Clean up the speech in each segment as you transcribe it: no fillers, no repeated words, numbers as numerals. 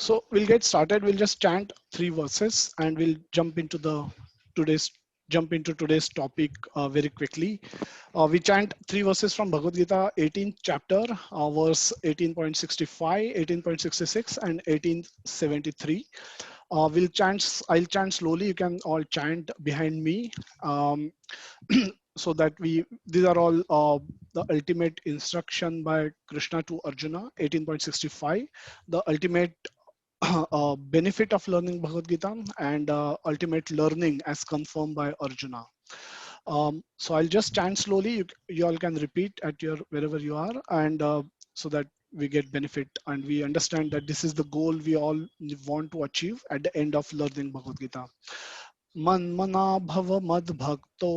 So we'll get started. We'll just chant three verses and we'll today's jump into today's topic very quickly. We chant three verses from Bhagwad Gita, 18th chapter, verse 18.65, 18.66, and 1873. I'll chant slowly. You can all chant behind me. Um, so that these are all the ultimate instruction by Krishna to Arjuna, 18.65, the ultimate benefit of learning Bhagavad Gita, and ultimate learning as confirmed by Arjuna. So I'll just chant slowly. You all can repeat at your wherever you are, and so that we get benefit and we understand that this is the goal we all want to achieve at the end of learning Bhagavad Gita. मन्मना भव मद्भक्तो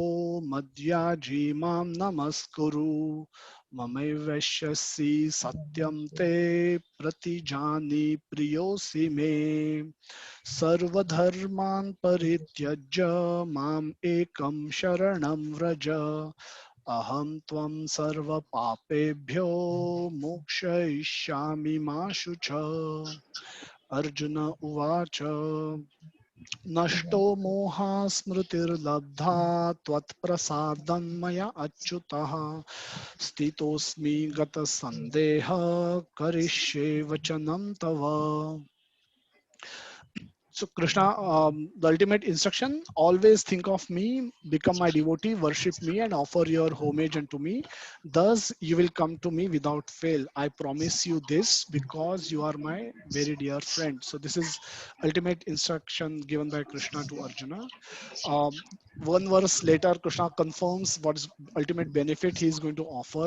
मद्याजी मां नमस्कुरु ममैवश्यसि सत्यं ते प्रतिजानि प्रियोऽसि मे सर्वधर्मान् परित्यज्य माम् एकं शरणं व्रज अहं त्वं सर्वपापेभ्यो मोक्षयिष्यामि मा शुच अर्जुन उवाच नष्टो मोहा स्मृतिर्लब्धा त्वत्प्रसादं मया अच्युतः स्थितोऽस्मि गतसन्देहः करिष्ये वचनं तव. So Krishna, the ultimate instruction, always think of me, become my devotee, worship me and offer your homage unto me. Thus you will come to me without fail. I promise you this because you are my very dear friend. So this is ultimate instruction given by Krishna to Arjuna. Um, One verse later, Krishna confirms what is ultimate benefit he is going to offer.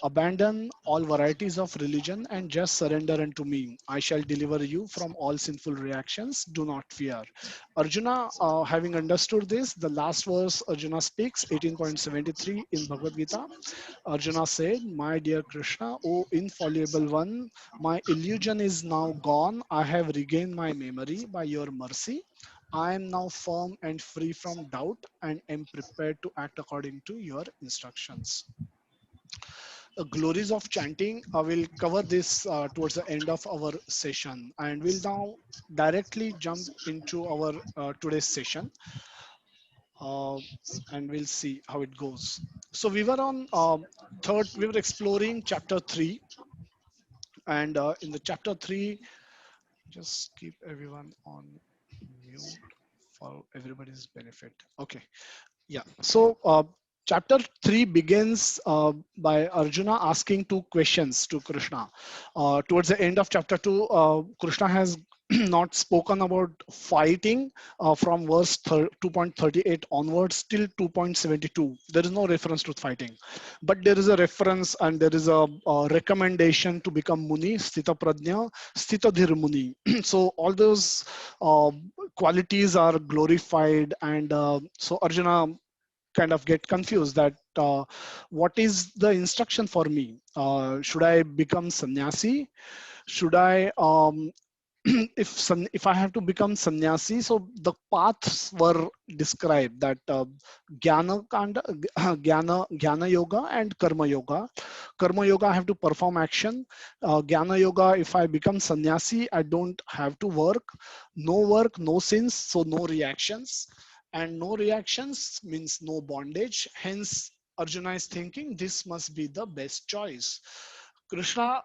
Abandon all varieties of religion and just surrender unto me. I shall deliver you from all sinful reactions. Do not fear. Arjuna, having understood this, the last verse Arjuna speaks, 18.73 in Bhagavad Gita. Arjuna said, my dear Krishna, O infallible one, my illusion is now gone. I have regained my memory by your mercy. I am now firm and free from doubt and am prepared to act according to your instructions. Glories of chanting, I will cover this towards the end of our session, and we'll now directly jump into our today's session, uh, and we'll see how it goes. So we were on we were exploring chapter 3, and in the chapter 3, just keep everyone on mute for everybody's benefit. Okay. Yeah. So chapter 3 begins by Arjuna asking two questions to Krishna. Towards the end of chapter 2, Krishna has not spoken about fighting from verse 2.38 onwards till 2.72. There is no reference to fighting, but there is a reference and there is a recommendation to become Muni, Sthita Prajna, Sthita Dhir Muni. So all those uh, qualities are glorified, and so Arjuna kind of get confused that what is the instruction for me? Should I become sannyasi? Should I if I have to become sannyasi? So the paths were described that jnana kanda, jnana yoga and karma yoga. Karma yoga, I have to perform action. Jnana yoga, if I become sannyasi, I don't have to work, no sins, so no reactions, and no reactions means no bondage. Hence Arjuna is thinking this must be the best choice. Krishna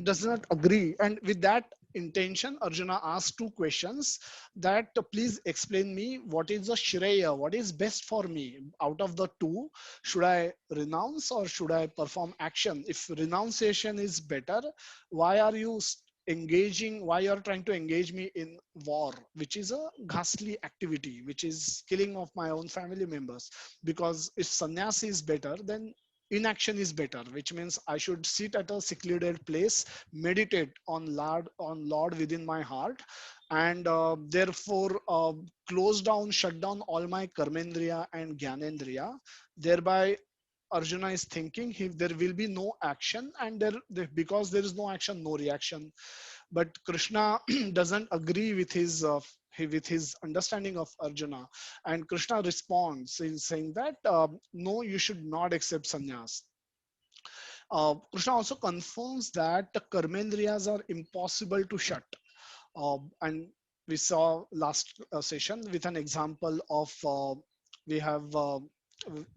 does not agree, and with that intention Arjuna asks two questions, that please explain me what is the shreya, what is best for me out of the two. Should I renounce or should I perform action? If renunciation is better, why are you engaging, why you are trying to engage me in war, which is a ghastly activity, which is killing of my own family members? Because if sannyasi is better, then inaction is better, which means I should sit at a secluded place, meditate on Lord within my heart, and therefore close down, shut down all my karmendriya and gyanendriya. Thereby Arjuna is thinking if there will be no action, and because there is no action, no reaction. But Krishna doesn't agree with his understanding of Arjuna, and Krishna responds in saying that no, you should not accept sannyas. Krishna also confirms that the karmendriyas are impossible to shut. And we saw last session with an example of we have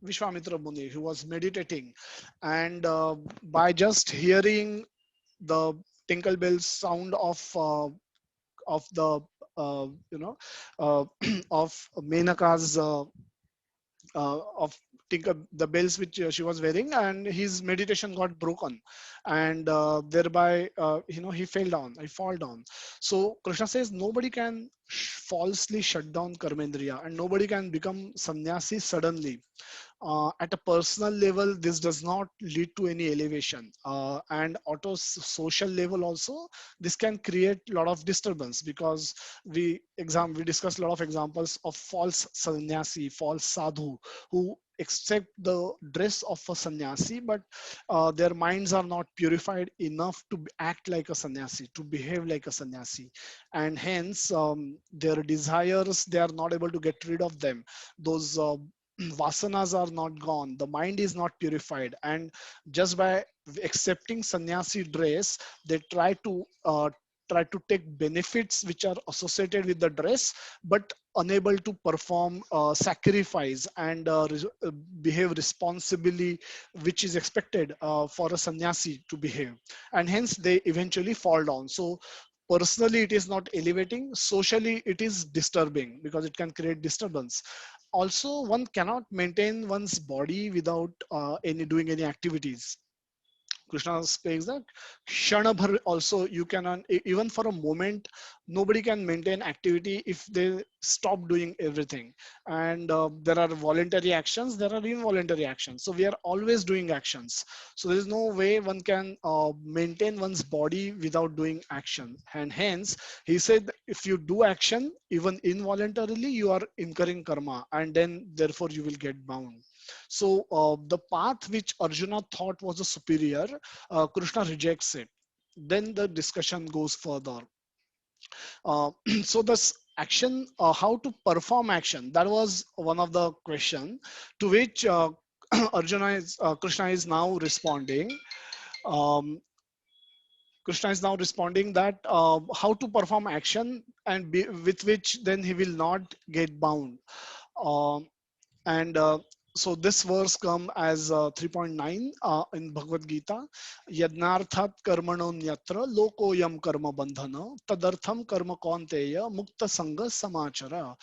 Vishwamitra Muni who was meditating, and by just hearing the tinkle bell sound of the you know of Menaka's of the bells which she was wearing, and his meditation got broken, and thereby he fell down, he fall down. So Krishna says nobody can falsely shut down karmendriya, and nobody can become sannyasi suddenly. At a personal level, this does not lead to any elevation, and auto social level also, this can create a lot of disturbance, because we discussed a lot of examples of false sannyasi, false sadhu, who accept the dress of a sannyasi, but their minds are not purified enough to act like a sannyasi, to behave like a sannyasi, and hence their desires, they are not able to get rid of them. Those vasanas are not gone, the mind is not purified, and just by accepting sannyasi dress, they try to take benefits which are associated with the dress, but unable to perform sacrifice and behave responsibly, which is expected for a sannyasi to behave, and hence they eventually fall down. So personally it is not elevating, socially it is disturbing, because it can create disturbance. Also, one cannot maintain one's body without any doing any activities. Krishna says that Kshanabhar also, you cannot, even for a moment, nobody can maintain activity if they stop doing everything. And there are voluntary actions, there are involuntary actions. So we are always doing actions. So there is no way one can maintain one's body without doing action. And hence, he said, if you do action, even involuntarily, you are incurring karma, and then therefore you will get bound. So the path which Arjuna thought was a superior, Krishna rejects it. Then the discussion goes further. So this action, how to perform action, that was one of the question to which Krishna is now responding. Um, Krishna is now responding that how to perform action, and with which then he will not get bound. Um, and so this verse come as 3.9 in Bhagwad Gita. Yadnarthat karmano nyatra lokoyam karma bandhana tadartham karma kaunteya mukta sanga samachara.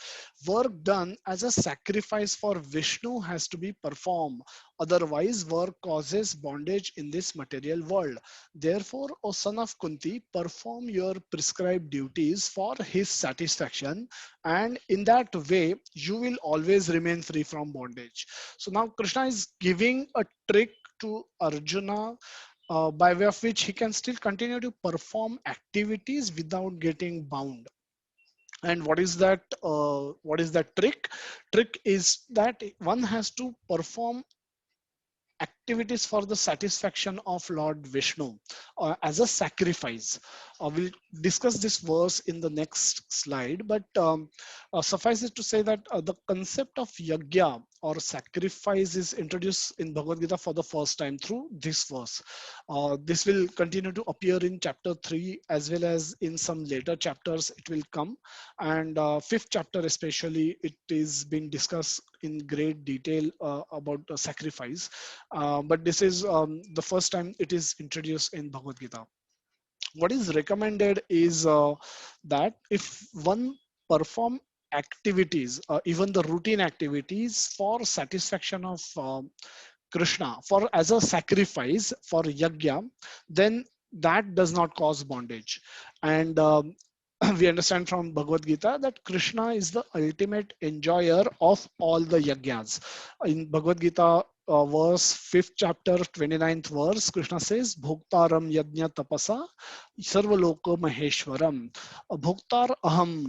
Work done as a sacrifice for Vishnu has to be performed. Otherwise, work causes bondage in this material world. Therefore, O son of Kunti, perform your prescribed duties for his satisfaction, and in that way you will always remain free from bondage. So now Krishna is giving a trick to Arjuna, by way of which he can still continue to perform activities without getting bound. And what is that trick is that one has to perform activities for the satisfaction of Lord Vishnu as a sacrifice. We'll discuss this verse in the next slide, but suffice it to say that the concept of yajna or sacrifice is introduced in Bhagavad Gita for the first time through this verse. This will continue to appear in chapter 3 as well as in some later chapters it will come, and fifth chapter especially, it is being discussed in great detail about sacrifice, but this is the first time it is introduced in Bhagavad Gita. What is recommended is that if one perform activities, even the routine activities for satisfaction of Krishna, for as a sacrifice for yajna, then that does not cause bondage. And we understand from Bhagavad Gita that Krishna is the ultimate enjoyer of all the yajnas. In Bhagavad Gita, verse 5th chapter, 29th verse, Krishna says, Bhoktaram yajna tapasa sarvaloka maheshwaram. Bhoktar aham.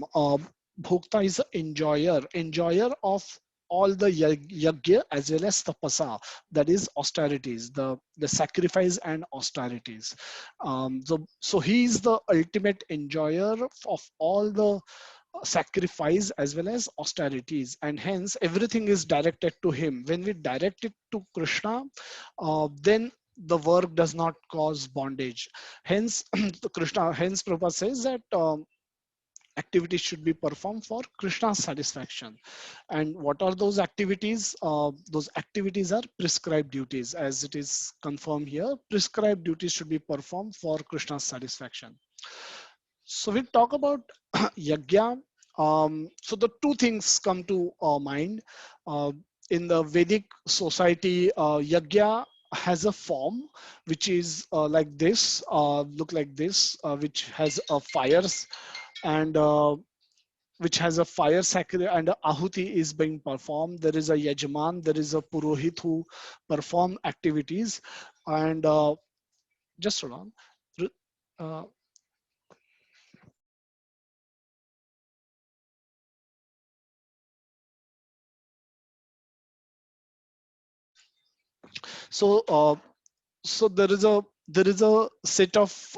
Bhokta is the enjoyer of all the yajna as well as tapasa, that is austerities, the sacrifice and austerities. So he is the ultimate enjoyer of all the sacrifice as well as austerities, and hence everything is directed to him. When we direct it to Krishna, then the work does not cause bondage. Hence, hence Prabhupada says that activities should be performed for Krishna's satisfaction. And what are those activities? Those activities are prescribed duties, as it is confirmed here. Prescribed duties should be performed for Krishna's satisfaction. So we talk about yajna. So the two things come to our mind. Uh, in the Vedic society, yajna has a form which is like this, look like this, which has fires and which has a fire sacred and a ahuti is being performed. There is a yajman, there is a purohit who perform activities, and just hold on. Uh, so so there is a set of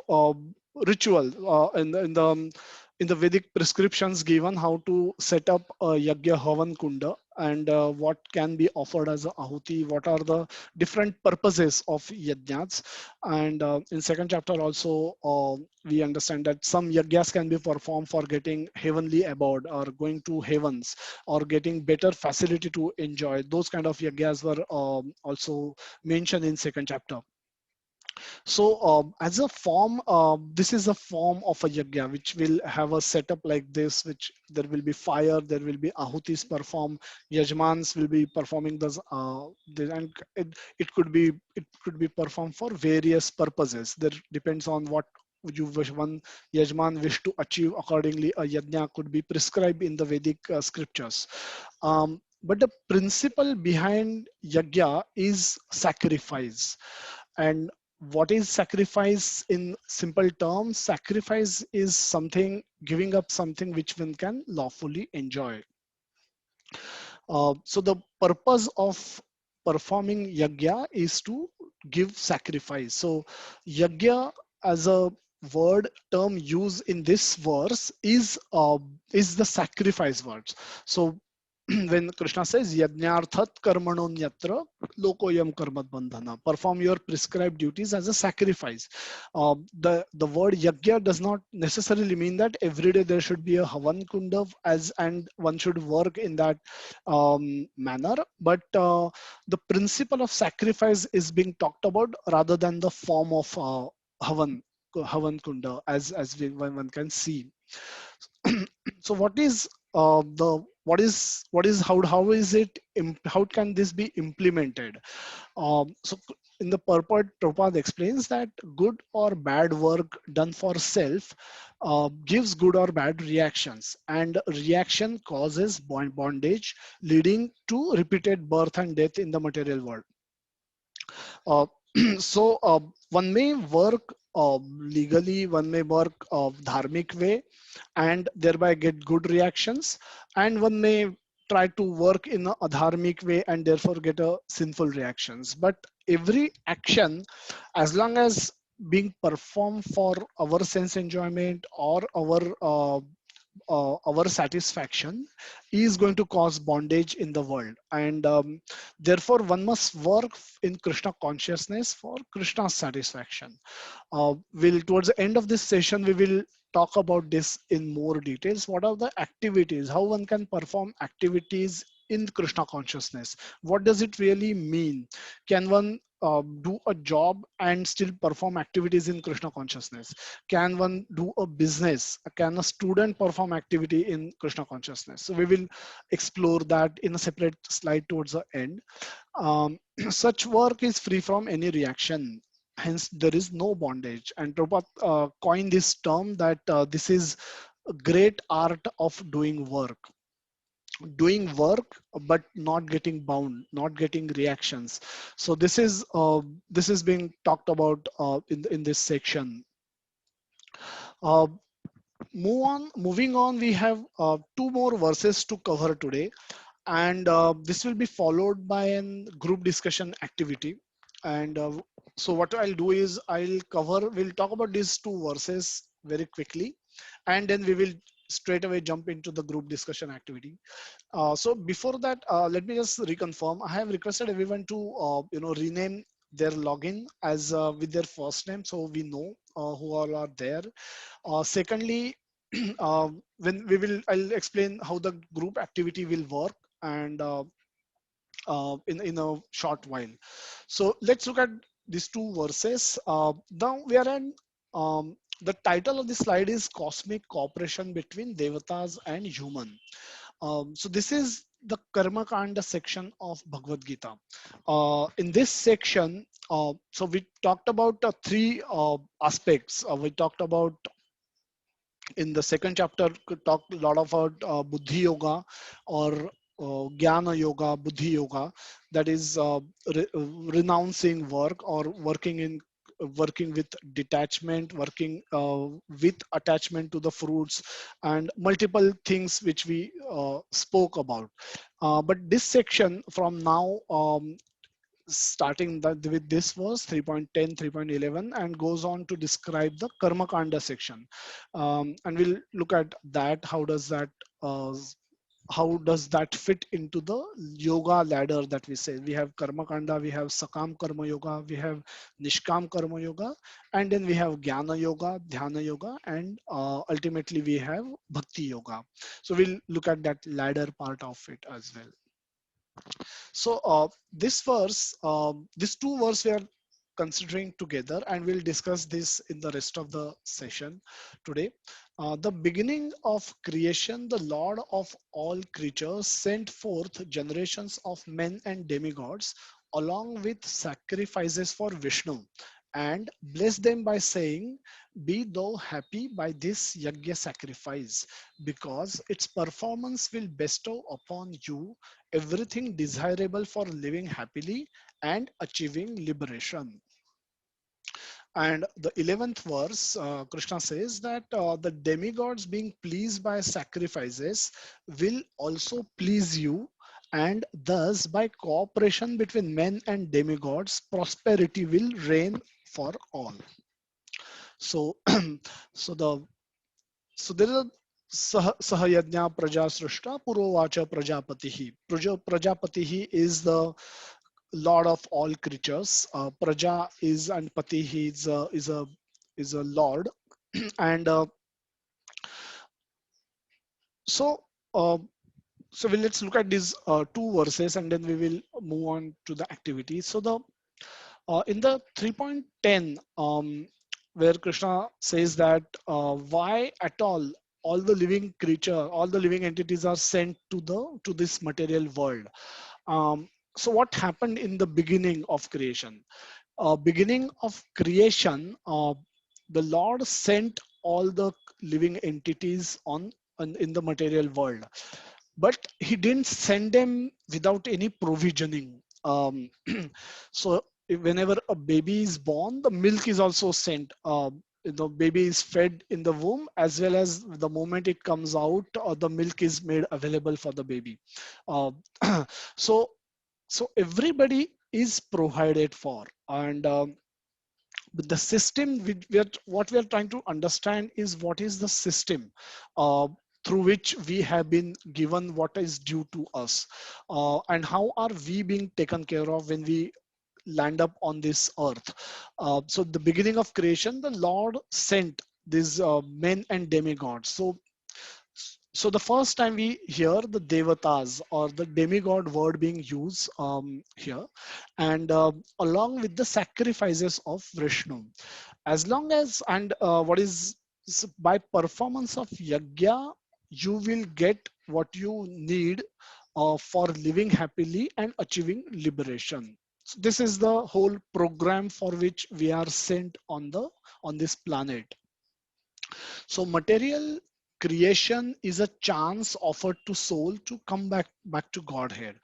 ritual in the Vedic prescriptions given how to set up a yagya havan kunda, and what can be offered as a ahuti, what are the different purposes of yajnas. And in second chapter also we understand that some yagyas can be performed for getting heavenly abode or going to heavens or getting better facility to enjoy. Those kind of yagyas were also mentioned in second chapter. So as a form, this is a form of a yajna which will have a setup like this, which there will be fire, there will be ahutis performed, yajmans will be performing this, and it could be performed for various purposes. There depends on what you wish one yajman wish to achieve. Accordingly, a yajna could be prescribed in the Vedic scriptures. But the principle behind yajna is sacrifice. And what is sacrifice in simple terms? Sacrifice is something, giving up something which one can lawfully enjoy. So the purpose of performing yajna is to give sacrifice. So yajna as a word term used in this verse is the sacrifice words. So when Krishna says yajnarthat karmanonyatra lokoyam karmat bandhana, perform your prescribed duties as a sacrifice. The word yajna does not necessarily mean that every day there should be a havan kunda as and one should work in that manner, but the principle of sacrifice is being talked about rather than the form of havan havan kunda, as one can see. So what is the what is how is it how can this be implemented? So in the purport, Prabhupada explains that good or bad work done for self gives good or bad reactions, and reaction causes bondage, leading to repeated birth and death in the material world. Uh, so one may work legally, one may work dharmic way and thereby get good reactions, and one may try to work in a adharmic way and therefore get a sinful reactions. But every action, as long as being performed for our sense enjoyment or our satisfaction, is going to cause bondage in the world. And therefore one must work in Krishna consciousness for Krishna's satisfaction. Will towards the end of this session we will talk about this in more details. What are the activities, how one can perform activities in Krishna consciousness? What does it really mean? Can one do a job and still perform activities in Krishna consciousness? Can one do a business? Can a student perform activity in Krishna consciousness? So we will explore that in a separate slide towards the end. Such work is free from any reaction. Hence, there is no bondage. And Prabhupada coined this term that this is a great art of doing work but not getting bound, not getting reactions. So this is being talked about in this section. uh, Moving on, we have two more verses to cover today, and this will be followed by a group discussion activity. And so what I'll do is we'll talk about these two verses very quickly, and then we will straight away jump into the group discussion activity. So before that, let me just reconfirm. I have requested everyone to rename their login as with their first name, so we know who all are there. Secondly, when I'll explain how the group activity will work, and in a short while. So let's look at these two verses. Now we are in the title of the slide is Cosmic Cooperation between Devatas and Human. So this is the Karma Kanda section of Bhagwad Gita. In this section, so we talked about three aspects. We talked about in the second chapter, could talk a lot about buddhi yoga or jnana yoga, buddhi yoga, that is renouncing work or working with detachment, working with attachment to the fruits, and multiple things which we spoke about. But this section from now, starting with this verse 3.10, 3.11, and goes on to describe the karma kanda section. And we'll look at that. Uh, how does that fit into the yoga ladder that we say? We have karma kanda, we have sakam karma yoga, we have nishkam karma yoga, and then we have jnana yoga, dhyana yoga, and ultimately we have bhakti yoga. So we'll look at that ladder part of it as well. So this verse, these two verses we are considering together, and we'll discuss this in the rest of the session today. The beginning of creation, the Lord of all creatures sent forth generations of men and demigods along with sacrifices for Vishnu, and blessed them by saying, "Be thou happy by this yajna sacrifice, because its performance will bestow upon you everything desirable for living happily and achieving liberation." And the 11th verse, Krishna says that the demigods being pleased by sacrifices will also please you, and thus by cooperation between men and demigods, prosperity will reign for all. So, so the so there is a Sahayajna Praja Srishta Purovacha Prajapatihi. Prajapatihi is the Lord of all creatures. Praja is, and Pati he is a Lord. And so uh, so let's look at these two verses, and then we will move on to the activity. So the in the 3.10, where Krishna says that why at all the living creature, all the living entities are sent to this material world. Um, so what happened in the beginning of creation? Beginning of creation, the Lord sent all the living entities in the material world, but He didn't send them without any provisioning. So whenever a baby is born, the milk is also sent. The baby is fed in the womb, as well as the moment it comes out, the milk is made available for the baby. Uh, so so everybody is provided for, and but the system what we are trying to understand is what is the system uh, through which we have been given what is due to us, and how are we being taken care of when we land up on this earth. So the beginning of creation, the Lord sent these men and demigods. So the first time we hear the devatas or the demigod word being used here, and along with the sacrifices of Vishnu, as long as, and what is by performance of yajna, you will get what you need for living happily and achieving liberation. So this is the whole program for which we are sent on this planet. So material creation is a chance offered to soul to come back to Godhead.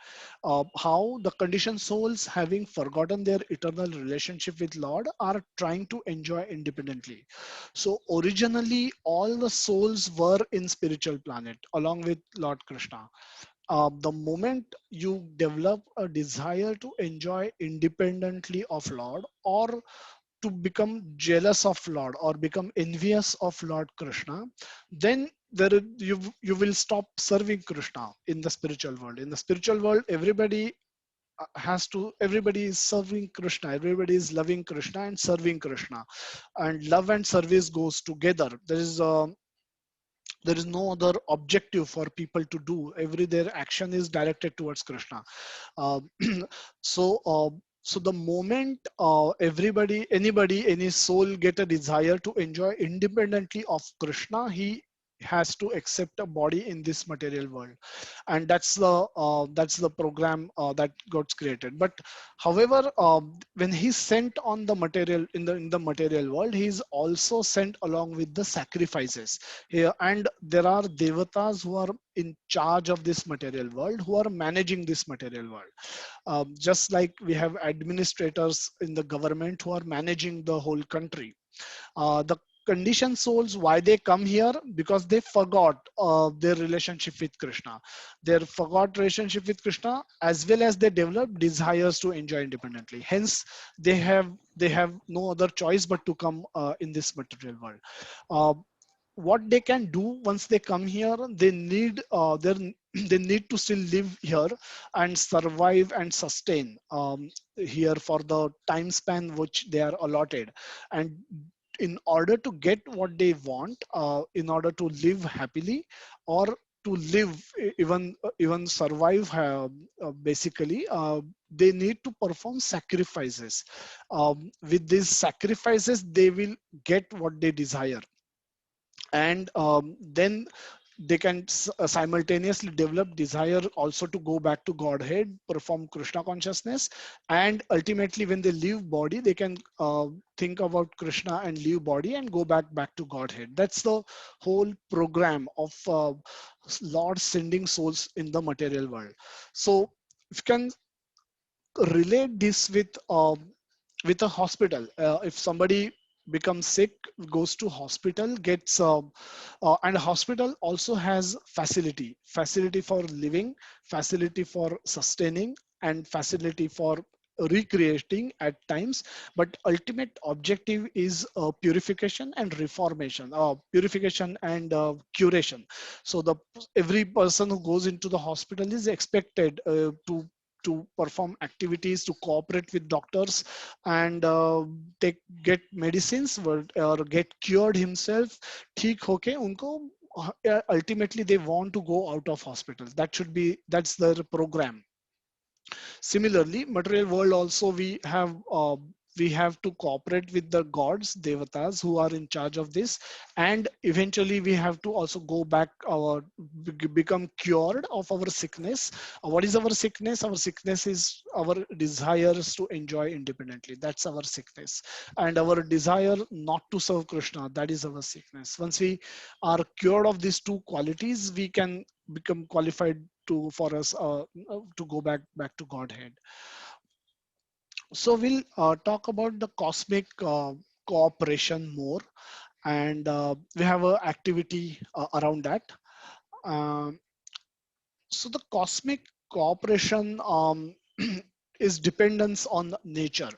How the conditioned souls, having forgotten their eternal relationship with Lord, are trying to enjoy independently. So originally all the souls were in spiritual planet along with Lord Krishna. The moment you develop a desire to enjoy independently of Lord, or to become jealous of Lord or become envious of Lord Krishna, then you will stop serving Krishna in the spiritual world. In the spiritual world, everybody everybody is serving Krishna, everybody is loving Krishna and serving Krishna, and love and service goes together. There is no other objective for people to do. Every their action is directed towards Krishna. uh, so so the moment any soul get a desire to enjoy independently of Krishna, he has to accept a body in this material world. And that's the program that got created. But however, when he's sent on the material in the material world, he's also sent along with the sacrifices here. And there are devatas who are in charge of this material world, who are managing this material world. Just like we have administrators in the government who are managing the whole country. The conditioned souls, why they come here? Because they forgot their relationship with Krishna. They forgot relationship with Krishna, as well as they develop desires to enjoy independently. Hence, they have no other choice but to come in this material world. Uh, what they can do once they come here, they need they need to still live here and survive and sustain here for the time span which they are allotted. And in order to get what they want, in order to live happily, or to live even survive, basically they need to perform sacrifices. With these sacrifices they will get what they desire. And then they can simultaneously develop desire also to go back to Godhead, perform Krishna consciousness, and ultimately when they leave body, they can think about Krishna and leave body and go back to Godhead. That's the whole program of Lord sending souls in the material world. So if you can relate this with a hospital. If somebody becomes sick, goes to hospital, gets and hospital also has facility for living, facility for sustaining, and facility for recreating at times. But ultimate objective is purification and reformation, purification and curation. So the every person who goes into the hospital is expected to perform activities, to cooperate with doctors, and take get medicines, or get cured himself. ठीक होके उनको ultimately they want to go out of hospital. That's their program. Similarly, material world also we have to cooperate with the gods, devatas, who are in charge of this, and eventually we have to also go back become cured of our sickness. What is our sickness? Our sickness is our desires to enjoy independently. That's our sickness, and our desire not to serve Krishna. That is our sickness. Once we are cured of these two qualities, we can become qualified to for us to go back to Godhead. So we'll talk about the cosmic cooperation more, and we have a activity around that. Um, so the cosmic cooperation is dependence on nature.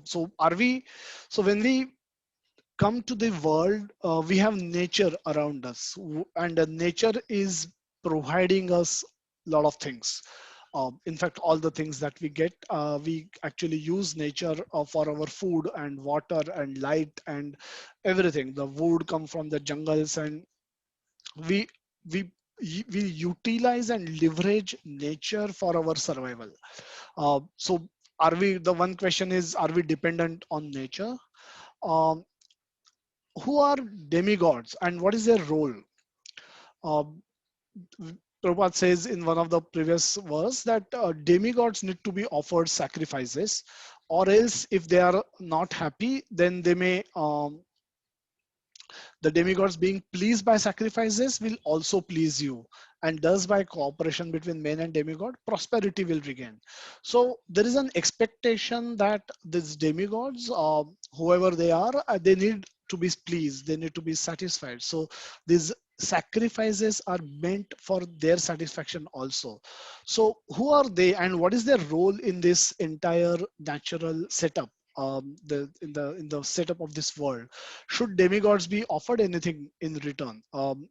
So are we? So when we come to the world, we have nature around us, and nature is providing us a lot of things. In fact, all the things that we get, we actually use nature for our food and water and light and everything. The wood come from the jungles, and we we we utilize and leverage nature for our survival. So are we? The one question is, are we dependent on nature? Um, who are demigods and what is their role? Uh, Prabhupada says in one of the previous verse that demigods need to be offered sacrifices, or else if they are not happy, then they may the demigods being pleased by sacrifices will also please you, and thus by cooperation between men and demigod, prosperity will regain. So there is an expectation that these demigods, whoever they are, they need to be pleased, they need to be satisfied. So these sacrifices are meant for their satisfaction also. So who are they and what is their role in this entire natural setup? in the setup of this world, should demigods be offered anything in return?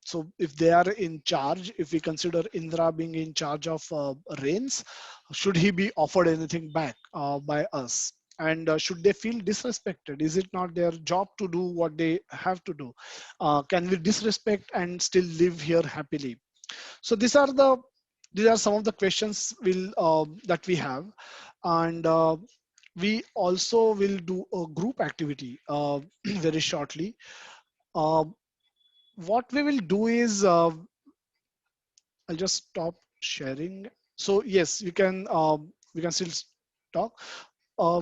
So if they are in charge, if we consider Indra being in charge of rains, should he be offered anything back by us? And should they feel disrespected? Is it not their job to do what they have to do? Can we disrespect and still live here happily? So these are some of the questions that we have. And we also will do a group activity very shortly. uh, what we will do is, I'll just stop sharing. So yes, we can still talk.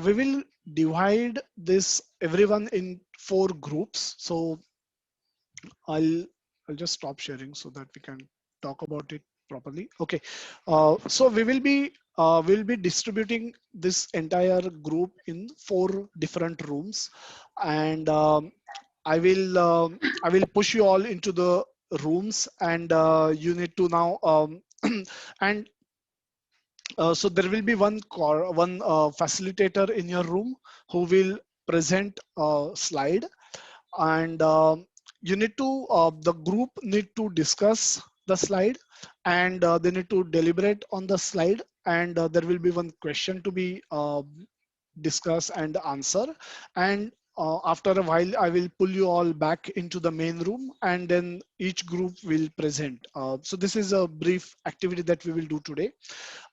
We will divide this everyone in 4 groups. So I'll I'll just stop sharing so that we can talk about it properly. Okay. So we'll be distributing this entire group in 4 different rooms, and I will push you all into the rooms, and you need to now and so there will be one facilitator in your room who will present a slide, and you need to the group need to discuss the slide, and they need to deliberate on the slide, and there will be one question to be discuss and answer. And after a while I will pull you all back into the main room, and then each group will present. So this is a brief activity that we will do today.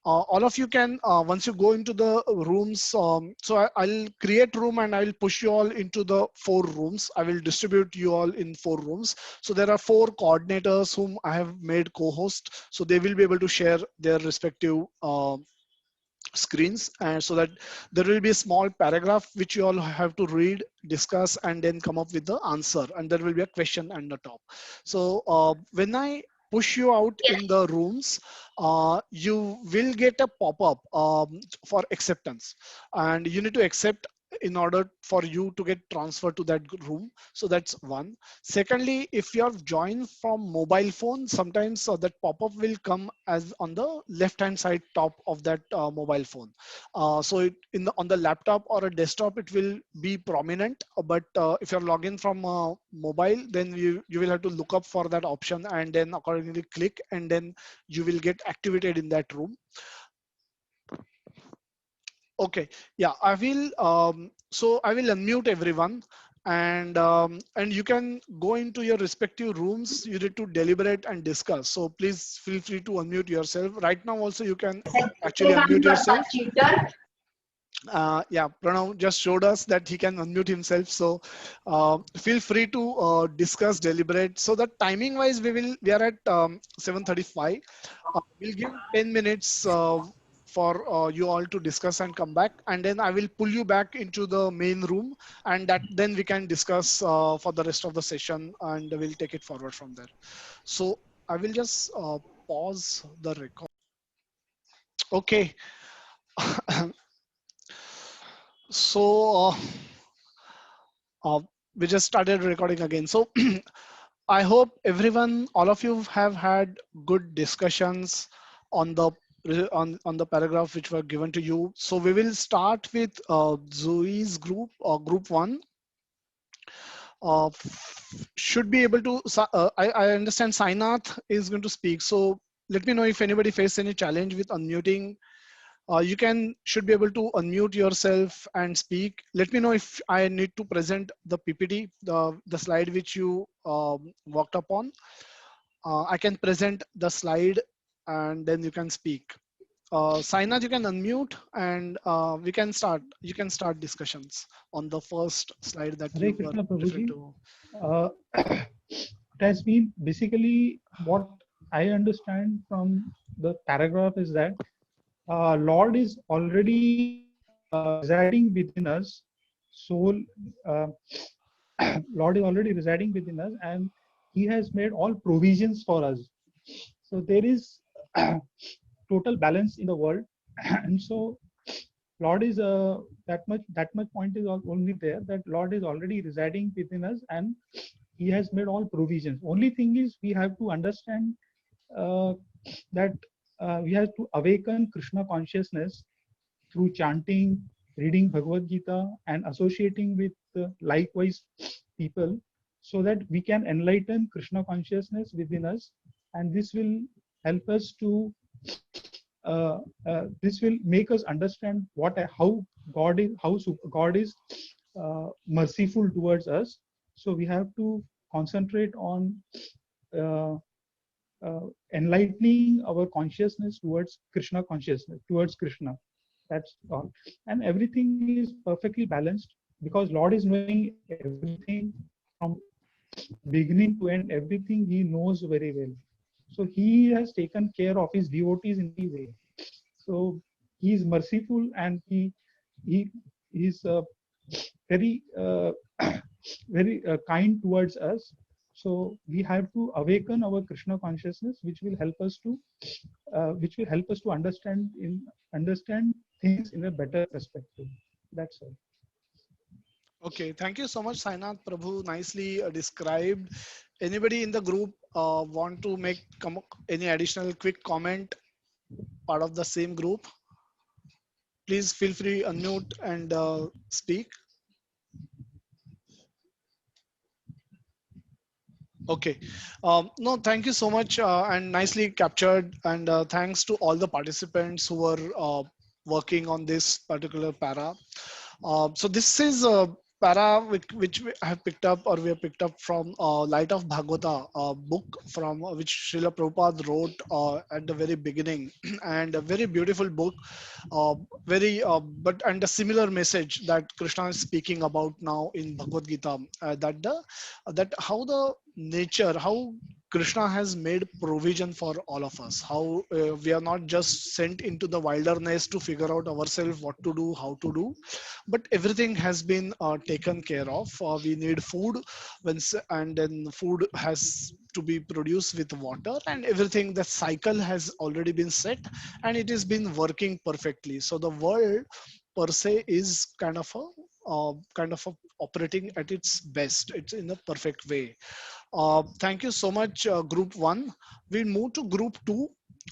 All of you can, once you go into the rooms, I'll create room and I'll push you all into the 4 rooms. I will distribute you all in 4 rooms. So there are 4 coordinators whom I have made co-host, so they will be able to share their respective screens, and so that there will be a small paragraph which you all have to read, discuss, and then come up with the answer, and there will be a question on the top. So when I push you out in the rooms, you will get a pop-up for acceptance, and you need to accept in order for you to get transferred to that room. So that's one. Secondly, if you have joined from mobile phone, sometimes that pop-up will come as on the left hand side top of that mobile phone. So on the laptop or a desktop it will be prominent, but if you're logging from mobile, then you will have to look up for that option and then accordingly click, and then you will get activated in that room. Okay, yeah, I will. So I will unmute everyone, and you can go into your respective rooms. You need to deliberate and discuss. So please feel free to unmute yourself. Right now, also you can actually unmute yourself. Yeah, Pranav just showed us that he can unmute himself. So feel free to discuss, deliberate. So that timing wise, we are at 7:35. We'll give 10 minutes for you all to discuss and come back, and then I will pull you back into the main room, and that then we can discuss for the rest of the session, and we'll take it forward from there. So I will just pause the record. Okay. So uh, we just started recording again. So I hope everyone, all of you have had good discussions on the on the paragraph which were given to you. So we will start with Zoe's group, or group 1. Should be able to, I understand Sainath is going to speak. So let me know if anybody face any challenge with unmuting. You should be able to unmute yourself and speak. Let me know if I need to present the PPT, the slide which you worked upon. I can present the slide and then you can speak. Sainath, you can unmute, and we can start. You can start discussions on the first slide that Hare you were Krishna referring Prabhuji. to. It has been basically what I understand from the paragraph is that Lord is already residing within us. Soul, uh, Lord is already residing within us, and He has made all provisions for us. So there is total balance in the world, and so Lord is that much point is only there that Lord is already residing within us, and He has made all provisions. Only thing is we have to understand uh, that we have to awaken Krishna consciousness through chanting, reading Bhagwad Gita and associating with likewise people, so that we can enlighten Krishna consciousness within us, and this will help us to this will make us understand how God is merciful towards us. So we have to concentrate on uh, enlightening our consciousness towards Krishna consciousness, towards Krishna. That's all. And everything is perfectly balanced because Lord is knowing everything from beginning to end, everything He knows very well. So He has taken care of His devotees in every way. So He is merciful, and he is very very kind towards us. So we have to awaken our Krishna consciousness, which will help us to understand things in a better perspective. That's all. Okay, thank you so much, Sainath Prabhu. Nicely described. Anybody in the group want to make any additional quick comment, part of the same group? Please feel free unmute and speak. Okay. No, thank you so much, and nicely captured. And thanks to all the participants who were working on this particular para. So this is a para which we have picked up, or we have picked up from Light of Bhagavata book, from which Srila Prabhupada wrote at the very beginning, and a very beautiful book, uh, very but and a similar message that Krishna is speaking about now in Bhagavad Gita, that how the nature, how Krishna has made provision for all of us, how we are not just sent into the wilderness to figure out ourselves what to do, how to do, but everything has been taken care of. We need food, and then food has to be produced with water, and everything, the cycle has already been set, and it has been working perfectly. So the world per se is kind of a operating at its best. It's in a perfect way. Thank you so much, Group 1. We'll move to Group 2.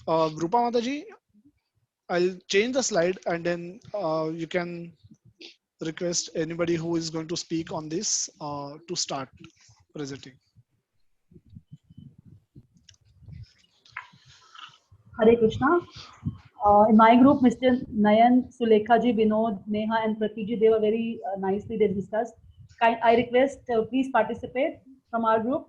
Rupa Mataji, I'll change the slide, and then you can request anybody who is going to speak on this to start presenting. Hare Krishna. In my group, Mr. Nayan, Sulekhaji, Vinod, Neha, and Pratiji, they were very nicely they discussed. I request please participate from our group.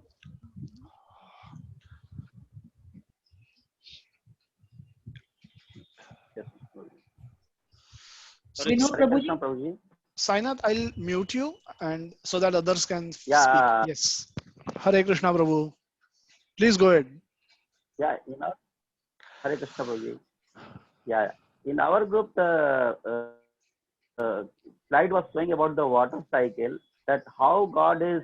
So, Vinod Prabhuji. Sainath, I'll mute you, and so that others can speak. Yeah, Yes. Hare Krishna Prabhu. Please go ahead. yeah, Hare Krishna Prabhuji. Yeah, in our group, the slide was showing about the water cycle, that how God is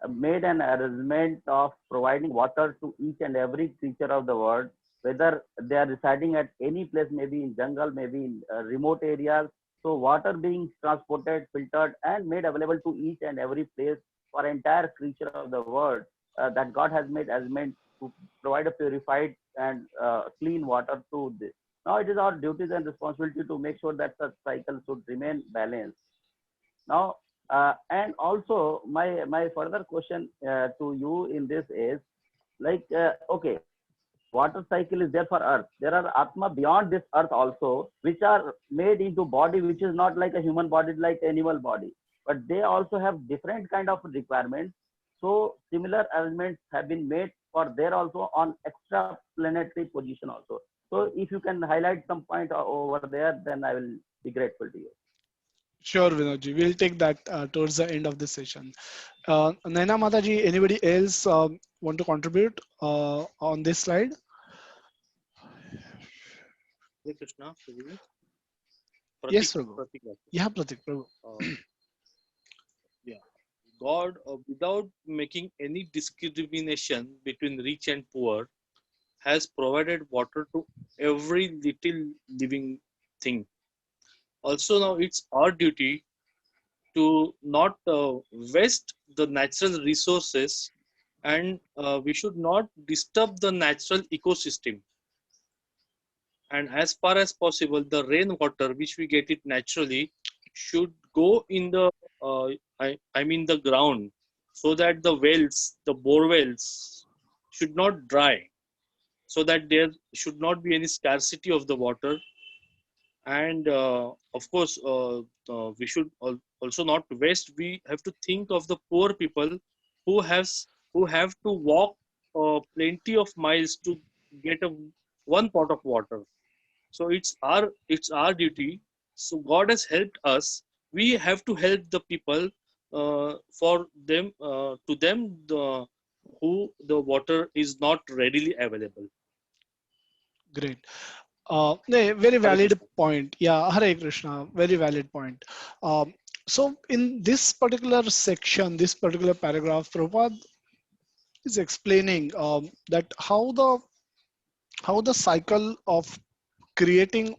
made an arrangement of providing water to each and every creature of the world, whether they are residing at any place, maybe in jungle, maybe in remote areas. So water being transported, filtered, and made available to each and every place for entire creature of the world, that God has made as meant to provide a purified and clean water to this. Now it is our duties and responsibility to make sure that such cycle should remain balanced. Now, and also my further question to you in this is, like, okay, water cycle is there for earth. There are atma beyond this earth also, which are made into body which is not like a human body, like animal body, but they also have different kind of requirements. So similar arrangements have been made for there also on extra planetary position also. So if you can highlight some point over there, then I will be grateful to you. Sure, Vinodji. We'll take that towards the end of the session. Naina Mataji, anybody else want to contribute on this slide? Hare Krishna, Prabhu. Yes, Pratik, Prabhu. Pratik. Yeah, Pratik, Prabhu. Yeah, God, without making any discrimination between rich and poor, has provided water to every little living thing. Also, now it's our duty to not waste the natural resources, and we should not disturb the natural ecosystem. And as far as possible, the rainwater which we get it naturally, should go in the I mean the ground, so that the wells, the bore wells, should not dry, so that there should not be any scarcity of the water. And of course, we should also not waste. We have to think of the poor people who has who have to walk plenty of miles to get a one pot of water. So it's our duty. So God has helped us, we have to help the people, for them, to them, who the water is not readily available. Great. Very Hare valid Krishna. point. Yeah, Hare Krishna. Very valid point. So in this particular section, this particular paragraph, Prabhupada is explaining that how the cycle of creating,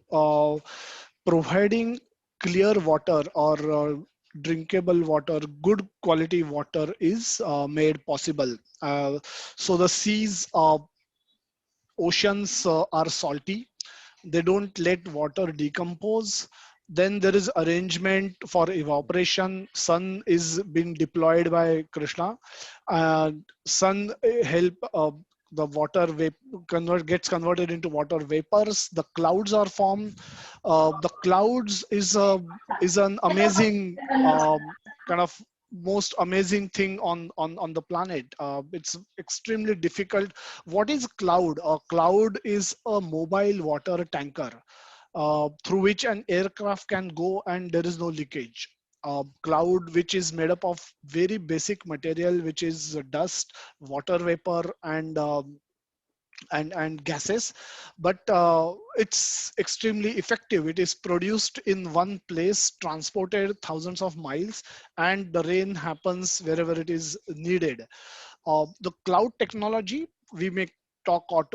providing clear water or drinkable water, good quality water is made possible. So the seas, oceans are salty, they don't let water decompose. Then there is arrangement for evaporation. Sun is being deployed by Krishna, and sun help the water gets converted into water vapors. The clouds are formed. The clouds is an amazing, kind of most amazing thing on the planet. It's extremely difficult. What is cloud? A cloud is a mobile water tanker through which an aircraft can go and there is no leakage. Cloud, which is made up of very basic material, which is dust, water vapor, and gases, but it's extremely effective. It is produced in one place, transported thousands of miles, and the rain happens wherever it is needed. The cloud technology, we may talk or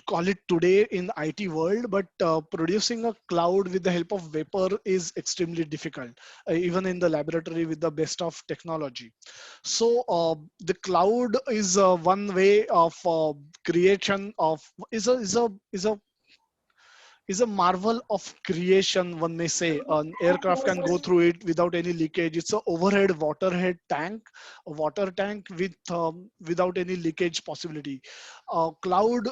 call it today in IT world, but producing a cloud with the help of vapor is extremely difficult, even in the laboratory with the best of technology. So the cloud is one way of creation of is a marvel of creation, one may say. An aircraft can go through it without any leakage. It's a overhead waterhead tank, a water tank with without any leakage possibility. Cloud,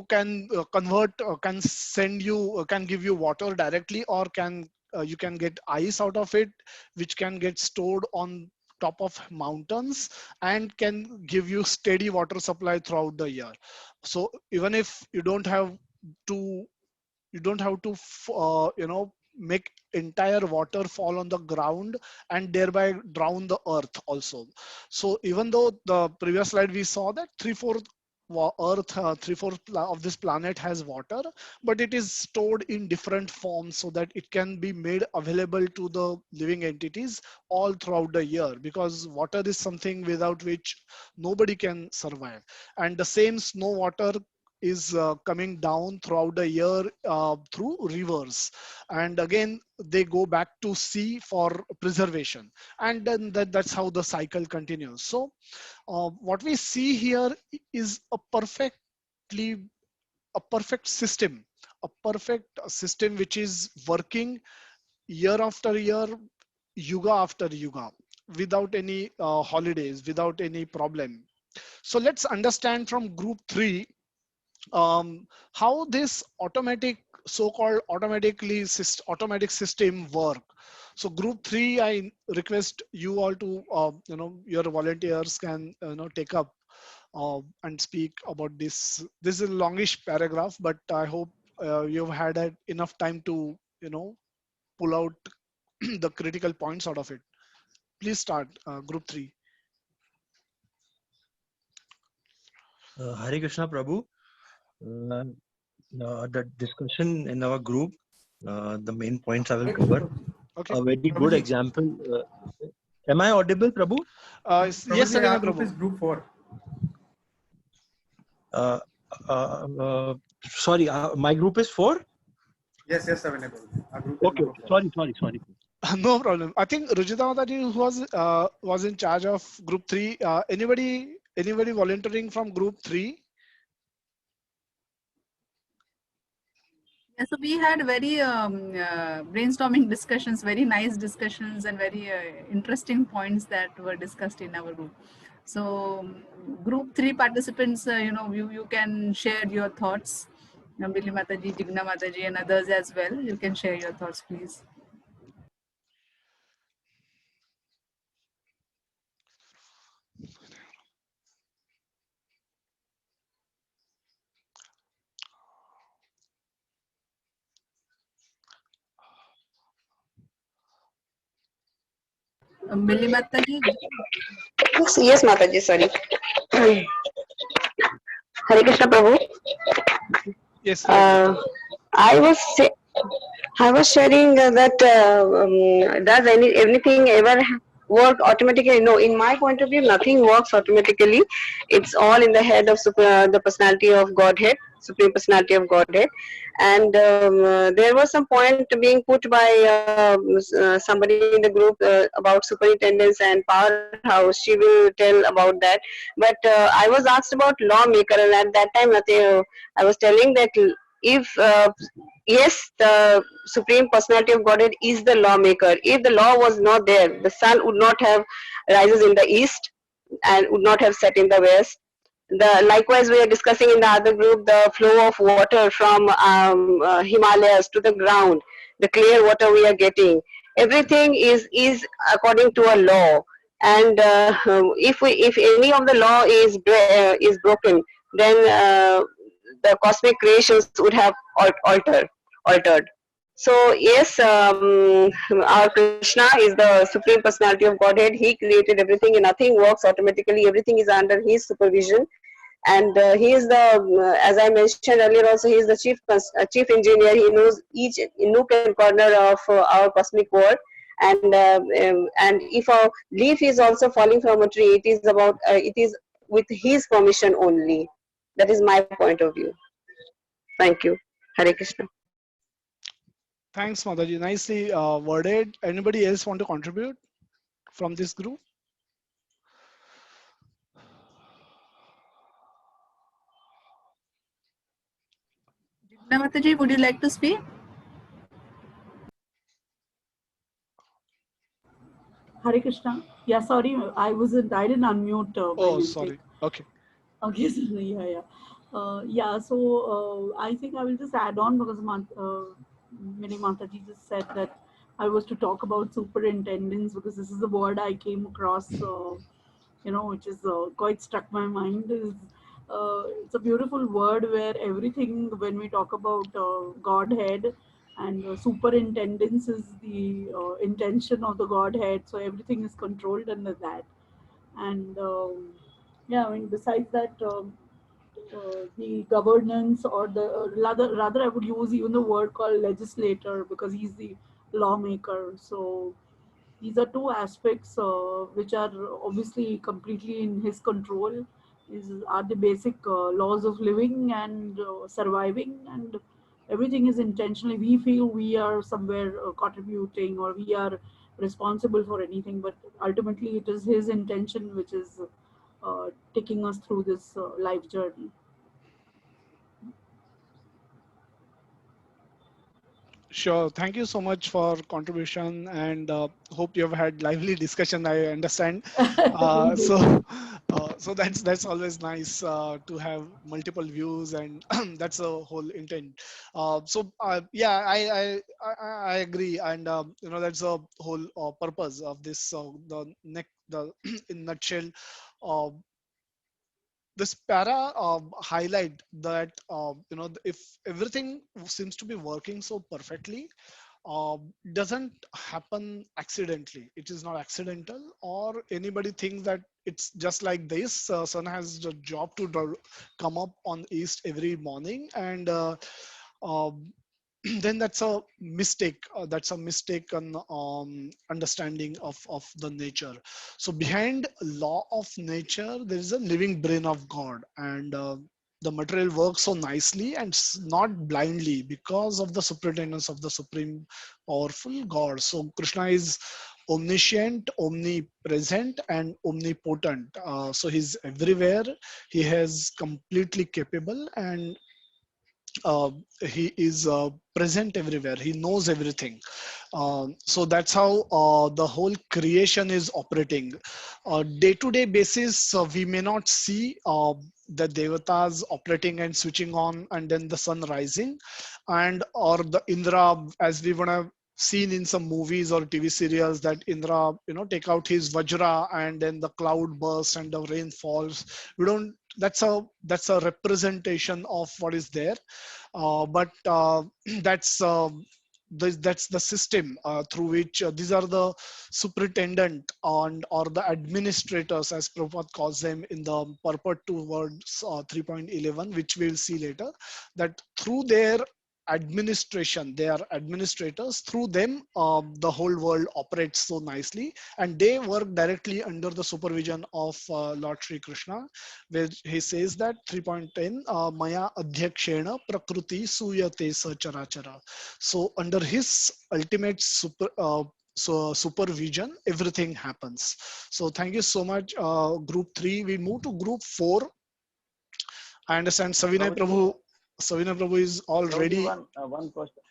can convert, can send you, can give you water directly, or can you can get ice out of it, which can get stored on top of mountains and can give you steady water supply throughout the year. So even if to you don't have to make entire water fall on the ground and thereby drown the earth also. So even though the previous slide we saw that earth, of this planet has water, but it is stored in different forms so that it can be made available to the living entities all throughout the year, because water is something without which nobody can survive. And the same snow water is coming down throughout the year through rivers, and again they go back to sea for preservation, and then that's how the cycle continues. So what we see here is a perfect system, a perfect system which is working year after year, yuga after yuga, without any holidays, without any problem. So let's understand from group 3 how this so-called automatic system work. So group 3, I request you all to, your volunteers can, take up and speak about this. This is a longish paragraph, but I hope you've had enough time to, pull out the critical points out of it. Please start, group 3. Hare Krishna Prabhu. Uh, the discussion in our group, the main points I will cover. Okay. A very good example. Am I audible, Prabhu? Yes, Savina Our group Prabhu. is group 4. Sorry, my group is 4? Yes, Savina. Our group is Okay, number 4. sorry. No problem. I think Rujita Mataji was in charge of group 3. Anybody volunteering from group 3? Yeah, so we had very brainstorming discussions, very nice discussions, and very interesting points that were discussed in our group. So, group 3 participants, you can share your thoughts. Billy Mataji, Jigna Mataji, and others as well. You can share your thoughts, please. Billy Mataji. Yes, yes, Mataji, sorry. Hare Krishna Prabhu. Yes, Uh, I was sa- I was sharing that does anything ever work automatically? No, in my point of view, nothing works automatically. It's all in the head of the personality of Godhead, Supreme Personality of Godhead. And there was some point being put by somebody in the group about superintendence and powerhouse. She will tell about that. But I was asked about lawmaker, and at that time, I was telling that if yes, the Supreme Personality of Godhead is the lawmaker. If the law was not there, the sun would not have rises in the east and would not have set in the west. The likewise we are discussing in the other group the flow of water from Himalayas to the ground, the clear water we are getting. Everything is according to a law, and if any of the law is broken, then the cosmic creations would have altered. So yes, our Krishna is the Supreme Personality of Godhead. He created everything, and nothing works automatically. Everything is under His supervision, and he is the, as I mentioned earlier, also he is the chief engineer. He knows each nook and corner of our cosmic world, and if a leaf is also falling from a tree, it is with his permission only. That is my point of view. Thank you. Hare Krishna. thanks, Mataji. Nicely worded. Anybody else want to contribute from this group? Jigna Mataji, would you like to speak? Hare Krishna. Yeah, sorry, I didn't unmute by Oh, mistake. sorry. Okay. Okay, sorry, yeah. Yeah, so I think I will just add on because Mini Mataji just said that I was to talk about superintendents because this is the word I came across, which is quite struck my mind. It's a beautiful word where everything, when we talk about Godhead, and superintendence is the intention of the Godhead, so everything is controlled under that. And yeah, I mean, besides that, the governance or the rather I would use even the word called legislator because he's the lawmaker. So these are two aspects which are obviously completely in his control. Is are the basic laws of living and surviving, and everything is intentionally. We feel we are somewhere contributing or we are responsible for anything, but ultimately it is his intention which is taking us through this life journey. Sure. Thank you so much for contribution, and hope you have had lively discussion. I understand. We do. So that's always nice to have multiple views, and that's the whole intent. Yeah, I agree, and that's the whole purpose of this. The in nutshell, uh, this para highlight that if everything seems to be working so perfectly, uh, doesn't happen accidentally. It is not accidental, or anybody thinks that it's just like this. Sun has the job to come up on east every morning, and um, then that's a mistaken understanding of the nature. So behind law of nature there is a living brain of God, and the material works so nicely and not blindly because of the superintendence of the supreme powerful God. So Krishna is omniscient, omnipresent, and omnipotent. So he's everywhere. He is completely capable, and uh, he is present everywhere. He knows everything. So that's how the whole creation is operating. Day-to-day basis, we may not see the devatas operating and switching on, and then the sun rising, and or the Indra, as we would have seen in some movies or TV serials, that Indra, take out his vajra and then the cloud bursts and the rain falls. We don't. That's a representation of what is there, but that's that's the system through which these are the superintendent and or the administrators, as Prabhupada calls them in the purport towards 3.11, which we'll see later, that through their administration, they are administrators. Through them, the whole world operates so nicely, and they work directly under the supervision of Lord Sri Krishna, where he says that 3.10, Maya Adhyakshena Prakriti Suyate Sacharachara. So under his ultimate supervision, everything happens. So thank you so much, group 3. We move to group 4. I understand Savinay Prabhu. Savinay Prabhu is already. One question.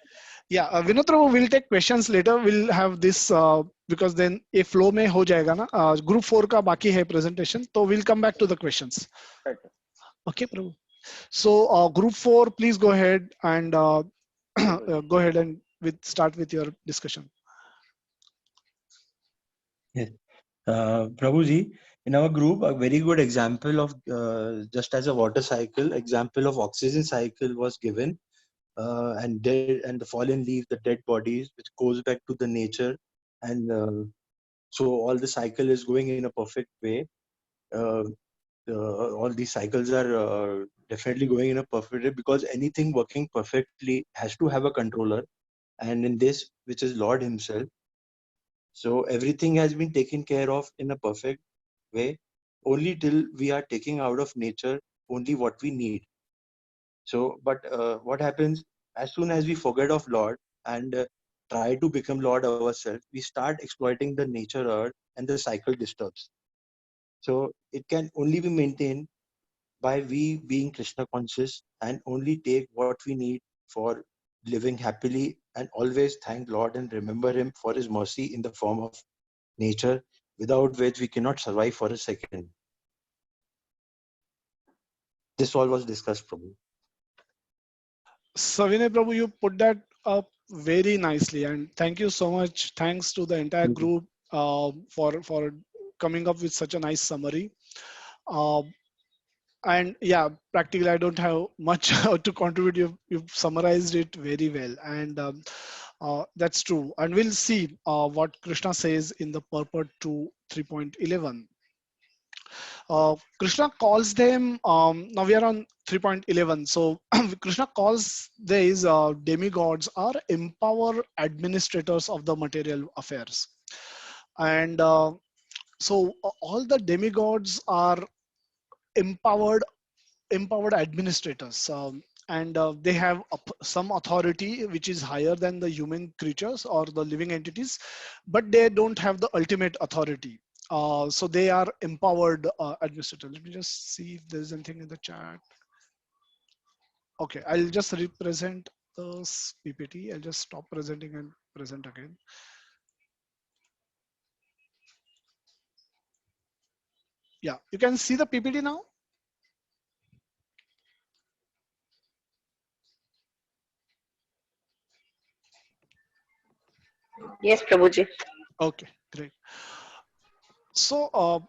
Yeah, Vinod Prabhu will take questions later. We'll have this because then a flow में हो जाएगा ना. Group 4 का बाकी है presentation, so we'll come back to the questions. Right. Okay, Prabhu. So group 4, please go ahead and go ahead and start with your discussion. Yes. Prabhuji, in our group, a very good example of just as a water cycle, example of oxygen cycle was given, and the fallen leaf, the dead bodies, which goes back to the nature, and so all the cycle is going in a perfect way. All these cycles are definitely going in a perfect way, because anything working perfectly has to have a controller, and in this, which is Lord Himself. So everything has been taken care of in a perfect way, only till we are taking out of nature only what we need. So, but what happens as soon as we forget of Lord and try to become Lord ourselves, we start exploiting the nature earth, and the cycle disturbs. So it can only be maintained by we being Krishna conscious and only take what we need for living happily, and always thank Lord and remember Him for His mercy in the form of nature, without which we cannot survive for a second. This all was discussed, Prabhu. Savinay Prabhu, you put that up very nicely, and thank you so much. Thanks to the entire group for coming up with such a nice summary. And yeah, practically I don't have much to contribute. You've summarized it very well, and that's true. And we'll see what Krishna says in the purport to 3.11. Krishna calls them, now we are on 3.11. So Krishna calls these demigods are empower administrators of the material affairs. And so all the demigods are empowered administrators, and they have some authority which is higher than the human creatures or the living entities, but they don't have the ultimate authority. So they are empowered administrators. Let me just see if there's anything in the chat. Okay, I'll just represent this PPT. I'll just stop presenting and present again. Yeah, you can see the PPT now. Yes, Prabhuji. Okay, great. So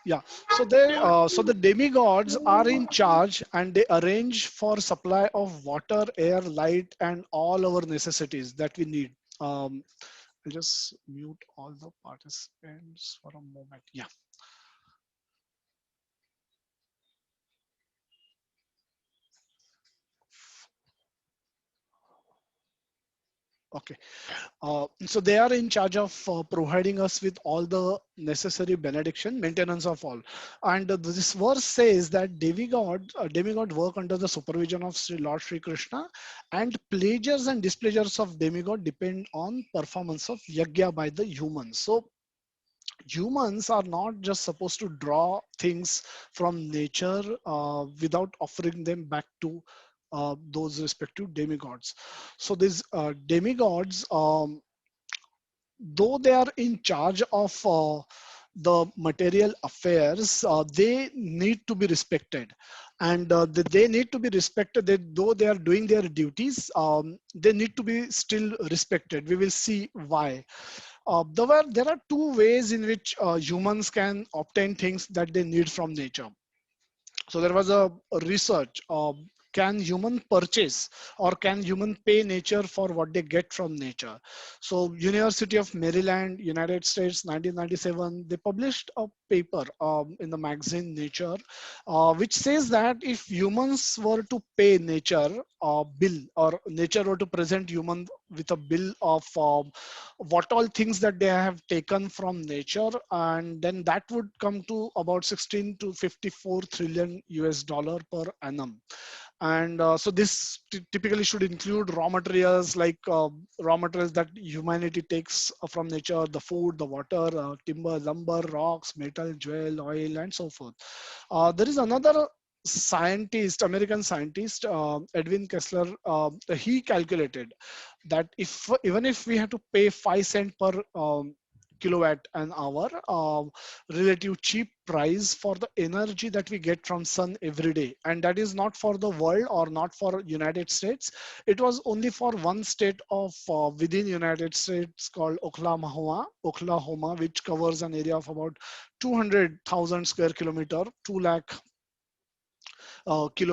yeah, so the demigods are in charge, and they arrange for supply of water, air, light, and all our necessities that we need. I'll just mute all the participants for a moment. Yeah. Okay. So they are in charge of providing us with all the necessary benediction, maintenance of all. And this verse says that demigod work under the supervision of Lord Sri Krishna, and pleasures and displeasures of demigod depend on performance of yajna by the humans. So humans are not just supposed to draw things from nature without offering them back to those respective demigods. So these demigods, though they are in charge of the material affairs, they need to be respected, and they need to be respected. That though they are doing their duties, they need to be still respected. We will see why. There are two ways in which humans can obtain things that they need from nature. So there was a research, can human purchase or can human pay nature for what they get from nature? So University of Maryland, United States, 1997, they published a paper in the magazine Nature, which says that if humans were to pay nature a bill, or nature were to present human with a bill of what all things that they have taken from nature, and then that would come to about 16 to 54 trillion US dollar per annum. And so this typically should include raw materials, like raw materials that humanity takes from nature: the food, the water, timber, lumber, rocks, metal, jewel, oil, and so forth. There is another scientist, American scientist, Edwin Kessler. He calculated that if even if we had to pay 5 cents per kilowatt an hour, relative cheap price for the energy that we get from sun every day, and that is not for the world or not for United States. It was only for one state of within United States called Oklahoma, which covers an area of about 200,000 square kilometer, 2 lakh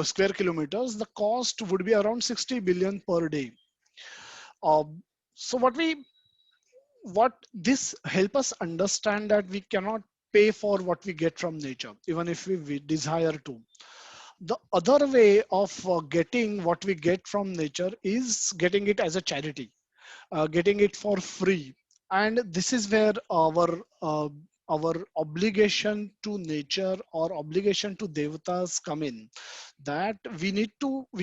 square kilometers. The cost would be around 60 billion per day. So what this help us understand that we cannot pay for what we get from nature, even if we desire to. The other way of getting what we get from nature is getting it as a charity, getting it for free. And this is where our obligation to nature or obligation to devatas come in, that we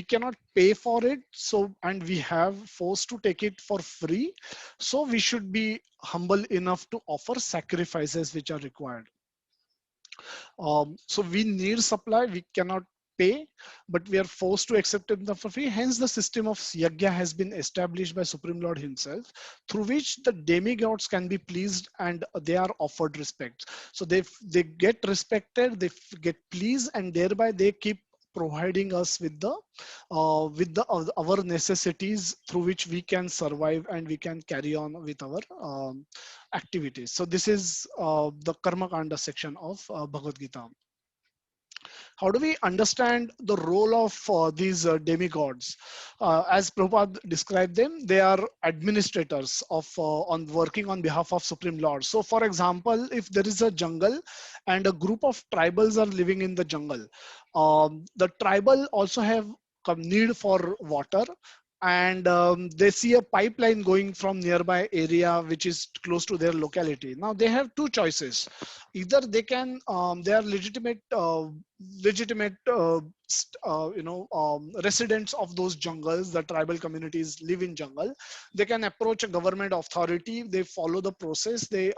cannot pay for it, so, and we have forced to take it for free, so we should be humble enough to offer sacrifices which are required. So we need supply, we cannot pay, but we are forced to accept it for free. Hence, the system of yajna has been established by Supreme Lord himself, through which the demigods can be pleased and they are offered respect. So they get respected, they get pleased, and thereby they keep providing us with the our necessities through which we can survive and we can carry on with our activities. So this is the Karma Kanda section of Bhagavad Gita. How do we understand the role of these demigods? As Prabhupada described them, they are administrators of on working on behalf of Supreme Lord. So, for example, if there is a jungle and a group of tribals are living in the jungle, the tribal also have need for water, and they see a pipeline going from nearby area which is close to their locality. Now they have two choices: either they can they are legitimate residents of those jungles. The tribal communities live in jungle. They can approach a government authority, they follow the process, they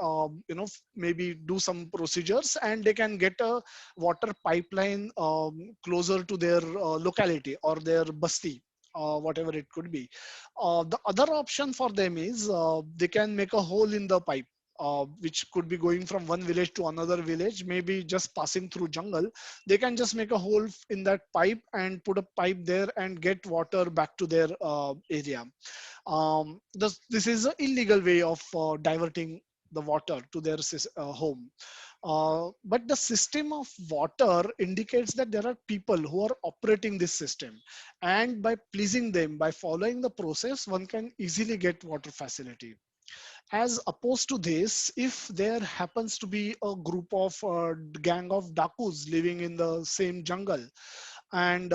maybe do some procedures, and they can get a water pipeline closer to their locality or their basti, whatever it could be. The other option for them is they can make a hole in the pipe, which could be going from one village to another village, maybe just passing through jungle. They can just make a hole in that pipe and put a pipe there and get water back to their area. This is an illegal way of diverting the water to their home. But the system of water indicates that there are people who are operating this system, and by pleasing them, by following the process, one can easily get water facility. As opposed to this, if there happens to be a group of gang of dakus living in the same jungle, and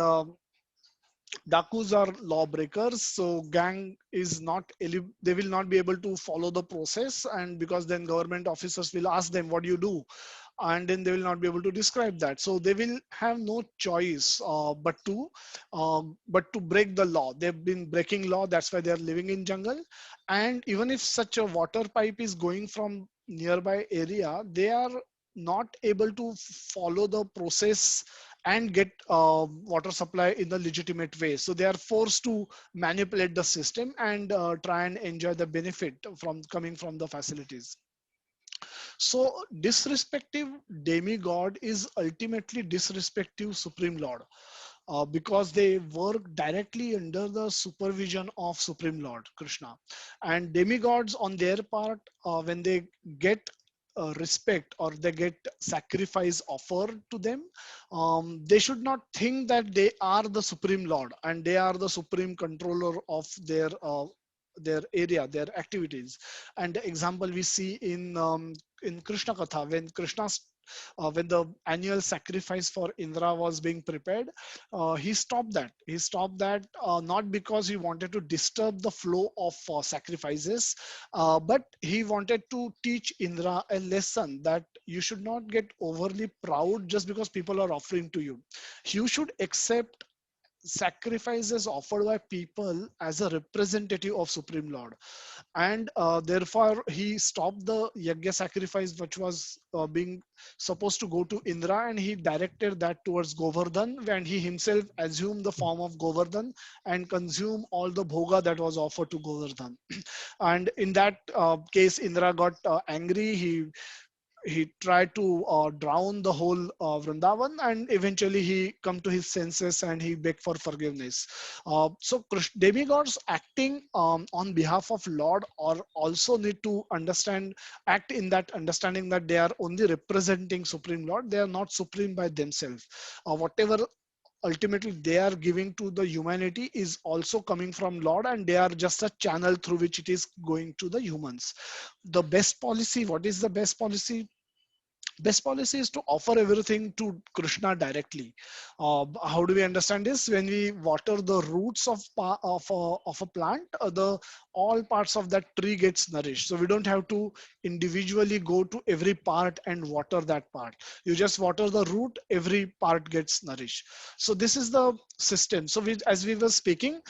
dakus are lawbreakers, so gang is not they will not be able to follow the process, and because then government officers will ask them, what do you do? And then they will not be able to describe that, so they will have no choice but to break the law. They've been breaking law, that's why they are living in jungle. And even if such a water pipe is going from nearby area, they are not able to follow the process and get water supply in a legitimate way. So they are forced to manipulate the system and try and enjoy the benefit from coming from the facilities. So disrespective demigod is ultimately disrespective supreme lord, because they work directly under the supervision of supreme lord krishna. And demigods on their part, when they get respect or they get sacrifice offered to them, they should not think that they are the supreme lord and they are the supreme controller of their area, their activities. And the example we see in krishna katha, when when the annual sacrifice for Indra was being prepared, he stopped that. He stopped that, not because he wanted to disturb the flow of sacrifices, but he wanted to teach Indra a lesson that you should not get overly proud just because people are offering to you. You should accept sacrifices offered by people as a representative of Supreme Lord. And therefore he stopped the yajna sacrifice which was being supposed to go to Indra, and he directed that towards Govardhan, and he himself assumed the form of Govardhan and consumed all the bhoga that was offered to Govardhan. And in that case Indra got angry. He tried to drown the whole Vrindavan, and eventually he come to his senses and he begged for forgiveness. So demigods acting on behalf of Lord or also need to act in that understanding that they are only representing Supreme Lord. They are not supreme by themselves. Whatever ultimately they are giving to the humanity is also coming from Lord, and they are just a channel through which it is going to the humans. The best policy, what is the best policy? Best policy is to offer everything to Krishna directly. How do we understand this? When we water the roots of a plant, the all parts of that tree gets nourished. So we don't have to individually go to every part and water that part. You just water the root, every part gets nourished. So this is the system. So as we were speaking,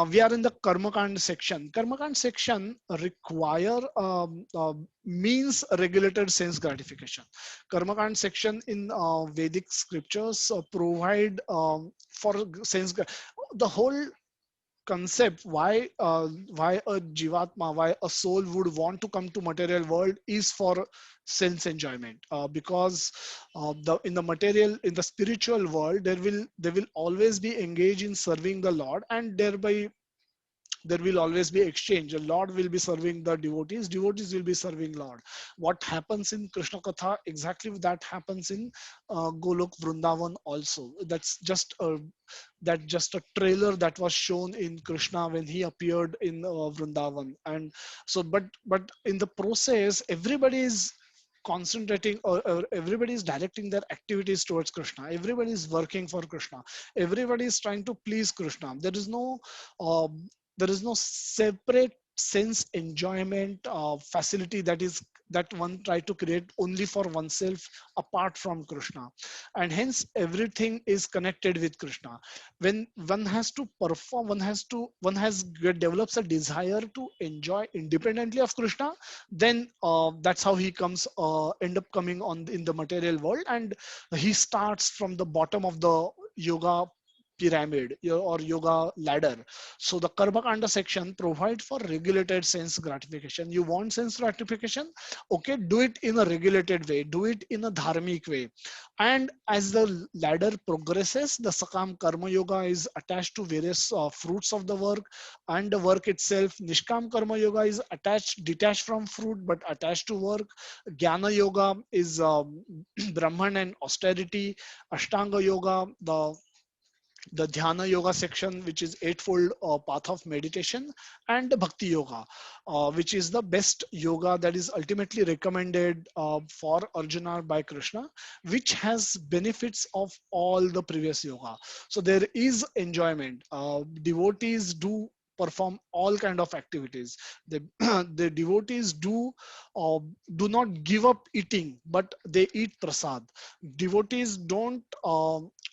we are in the Karmakand section. Karmakand section require means regulated sense gratification. Karmakand section in Vedic scriptures provide for sense. The whole concept why a jivatma, why a soul would want to come to material world is for sense enjoyment, because in the material, in the spiritual world, there will always be engaged in serving the Lord, and thereby there will always be exchange. The Lord will be serving the devotees, devotees will be serving Lord. What happens in Krishna Katha, exactly that happens in Golok Vrindavan also. That's just a trailer that was shown in Krishna when he appeared in Vrindavan. And so, but in the process, everybody is concentrating, or everybody is directing their activities towards Krishna. Everybody is working for Krishna. Everybody is trying to please Krishna. Uh, there is no separate sense enjoyment facility that one try to create only for oneself apart from Krishna. And hence everything is connected with Krishna. When one has to perform, develops a desire to enjoy independently of Krishna, then that's how he comes end up coming on in the material world, and he starts from the bottom of the yoga pyramid or yoga ladder. So the Karma Kanda section provide for regulated sense gratification. You want sense gratification? Okay, do it in a regulated way, do it in a dharmic way. And as the ladder progresses, the Sakam Karma Yoga is attached to various fruits of the work, and the work itself. Nishkam Karma Yoga is detached from fruit, but attached to work. Jnana Yoga is Brahman and austerity. Ashtanga Yoga, the Dhyana Yoga section, which is eightfold path of meditation, and the Bhakti Yoga, which is the best yoga that is ultimately recommended for Arjuna by Krishna, which has benefits of all the previous yoga. So there is enjoyment. Devotees do perform all kind of activities. The the devotees do not give up eating, but they eat prasad. Devotees don't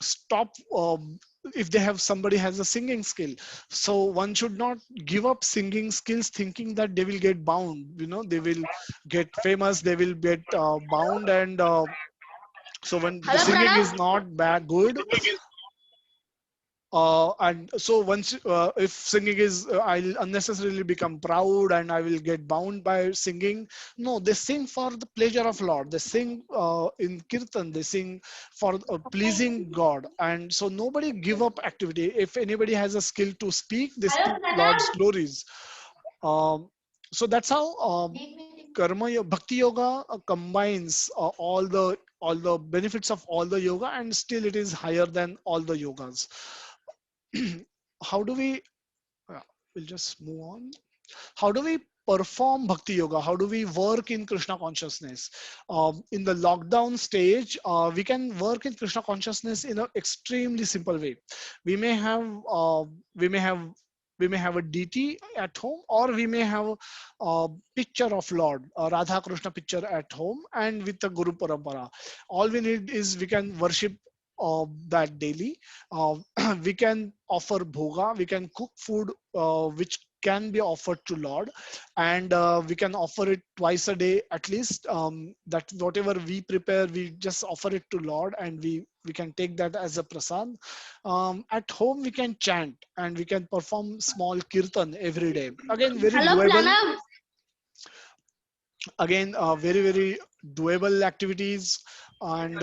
stop if they have somebody has a singing skill. So one should not give up singing skills thinking that they will get bound, they will get famous, they will get bound, and So when the singing is not bad good, and so once if singing is I'll unnecessarily become proud and I will get bound by singing. No, they sing for the pleasure of Lord. They sing in kirtan, they sing for pleasing God. And so nobody give up activity. If anybody has a skill to speak, they speak Lord's glories. um, so that's how bhakti yoga combines all the benefits of all the yoga, and still it is higher than all the yogas. How do we we'll just move on. How do we perform bhakti yoga? How do we work in Krishna consciousness? In the lockdown stage, we can work in Krishna consciousness in an extremely simple way. We may have we may have we may have a deity at home, or we may have a picture of Lord, a Radha Krishna picture at home, and with the Guru Parampara. All we need is we can worship that daily. Uh, we can offer bhoga, we can cook food which can be offered to Lord, and we can offer it twice a day at least. That whatever we prepare, we just offer it to Lord, and we can take that as a prasad. At home, we can chant and we can perform small kirtan every day. Again, very doable. Again, very doable activities, and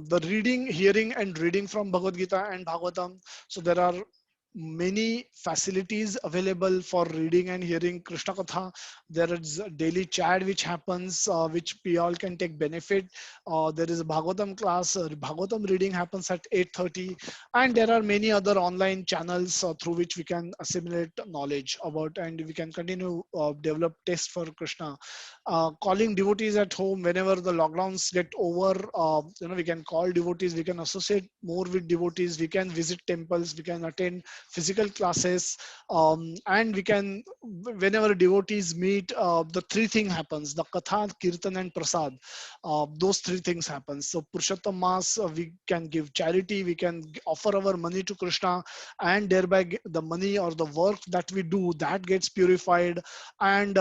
the reading, hearing, and reading from Bhagwad Gita and Bhagavatam. So there are many facilities available for reading and hearing Krishna Katha. There is a daily chat which happens, which we all can take benefit. There is a Bhagavatam class, Bhagavatam reading happens at 8:30, and there are many other online channels through which we can assimilate knowledge about, and we can continue develop taste for Krishna. Calling devotees at home whenever the lockdowns get over, we can call devotees, we can associate more with devotees, we can visit temples, we can attend physical classes, and we can, whenever devotees meet, the three things happens: the katha, kirtan, and prasad. Those three things happen. So Purushottam Mass, we can give charity, we can offer our money to Krishna, and thereby the money or the work that we do, that gets purified. And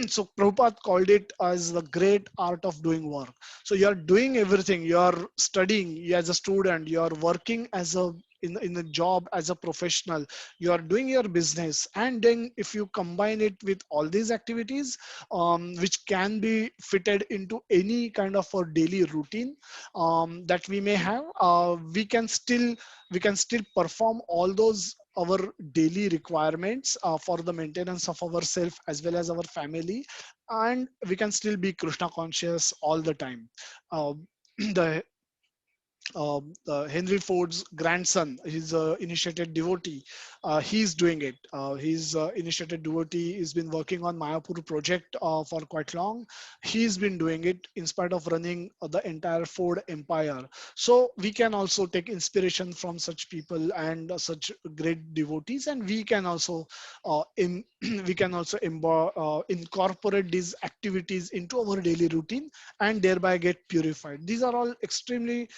so Prabhupada called it as the great art of doing work. So you're doing everything, you're studying as a student, you're working as a in a job as a professional, you are doing your business, and then if you combine it with all these activities, which can be fitted into any kind of a daily routine that we may have, we can still perform all those our daily requirements for the maintenance of ourself as well as our family, and we can still be Krishna conscious all the time. The Henry Ford's grandson, he's initiated devotee. He's doing it. He's initiated devotee. He's been working on Mayapur project for quite long. He's been doing it in spite of running the entire Ford empire. So we can also take inspiration from such people and such great devotees, and we can also we can also incorporate these activities into our daily routine and thereby get purified. These are all extremely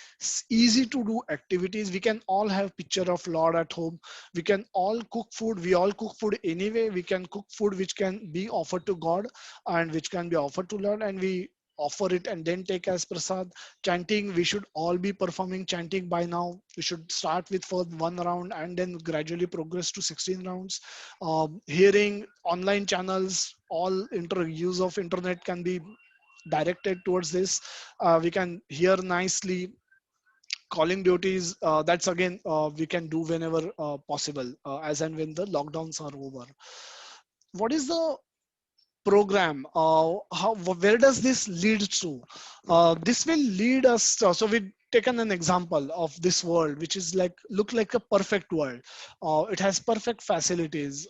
easy to do activities. We can all have picture of Lord at home. We can all cook food. We all cook food anyway. We can cook food which can be offered to God and which can be offered to Lord, and we offer it and then take as prasad. Chanting, we should all be performing chanting by now. We should start with first one round and then gradually progress to 16 rounds. Hearing, online channels, all use of internet can be directed towards this. We can hear nicely. Calling duties, that's again we can do whenever possible, as and when the lockdowns are over. What is the program? Where does this lead to? This will lead us, so we've taken an example of this world which is like look like a perfect world. It has perfect facilities.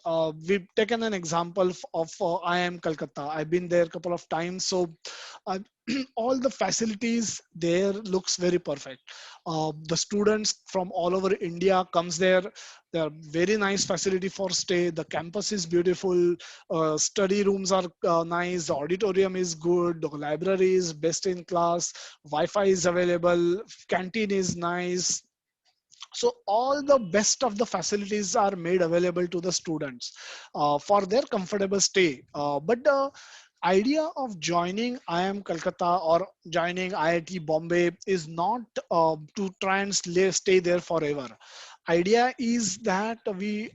We've taken an example of IIM Calcutta. I've been there a couple of times, so uh, all the facilities there looks very perfect. The students from all over India comes there. There are very nice facility for stay. The campus is beautiful. Study rooms are nice. The auditorium is good. The library is best in class. Wi-Fi is available. Canteen is nice. So all the best of the facilities are made available to the students for their comfortable stay. But idea of joining IIM Calcutta or joining IIT Bombay is not to try and stay there forever. Idea is that we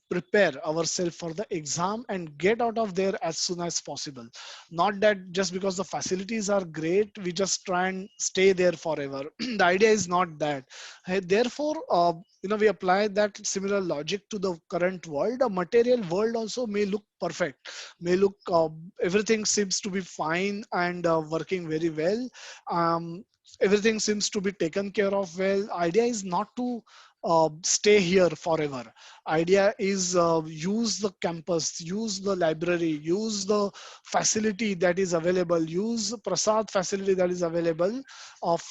prepare ourselves for the exam and get out of there as soon as possible. Not that just because the facilities are great we just try and stay there forever. The idea is not that. Therefore, we apply that similar logic to the current world. A material world also may look perfect, may look everything seems to be fine and working very well. Everything seems to be taken care of well. Idea is not to stay here forever. Idea is use the campus, use the library, use the facility that is available, use prasad facility that is available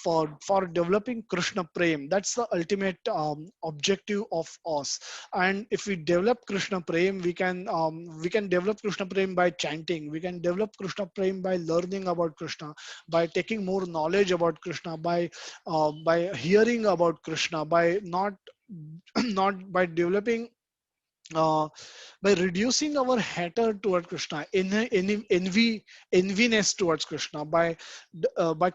for developing Krishna Prem. That's the ultimate objective of us. And if we develop Krishna Prem, we can develop Krishna Prem by chanting. We can develop Krishna Prem by learning about Krishna, by taking more knowledge about Krishna, by hearing about Krishna, by not not by developing uh, by reducing our hatred toward Krishna, enviness towards Krishna, by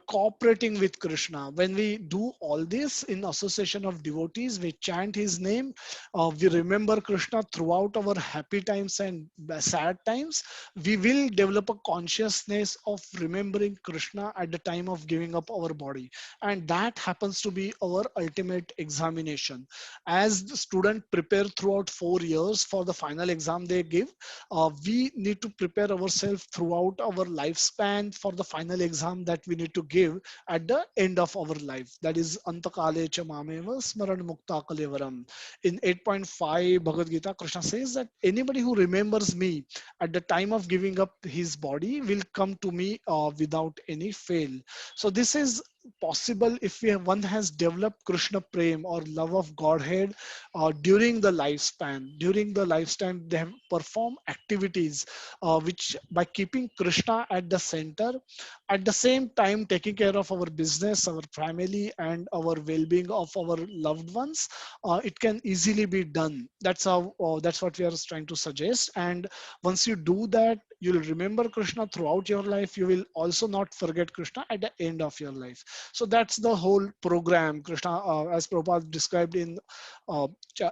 cooperating with Krishna. When we do all this in association of devotees, we chant His name, we remember Krishna throughout our happy times and sad times. We will develop a consciousness of remembering Krishna at the time of giving up our body, and that happens to be our ultimate examination. As the student prepare throughout 4 years for the final exam they give, we need to prepare ourselves throughout our lifespan for the final exam that we need to give at the end of our life. That is Antakale cha mameva smaran mukta kalevaram. In 8.5 Bhagwad Gita, Krishna says that anybody who remembers me at the time of giving up his body will come to me without any fail. So this is possible if one has developed Krishna Prem or love of Godhead during the lifespan. During the lifespan, they have performed activities which, by keeping Krishna at the center, at the same time taking care of our business, our family, and our well-being of our loved ones, it can easily be done. That's how. That's what we are trying to suggest. And once you do that, you'll remember Krishna throughout your life. You will also not forget Krishna at the end of your life. So that's the whole program. Krishna, as Prabhupada described uh,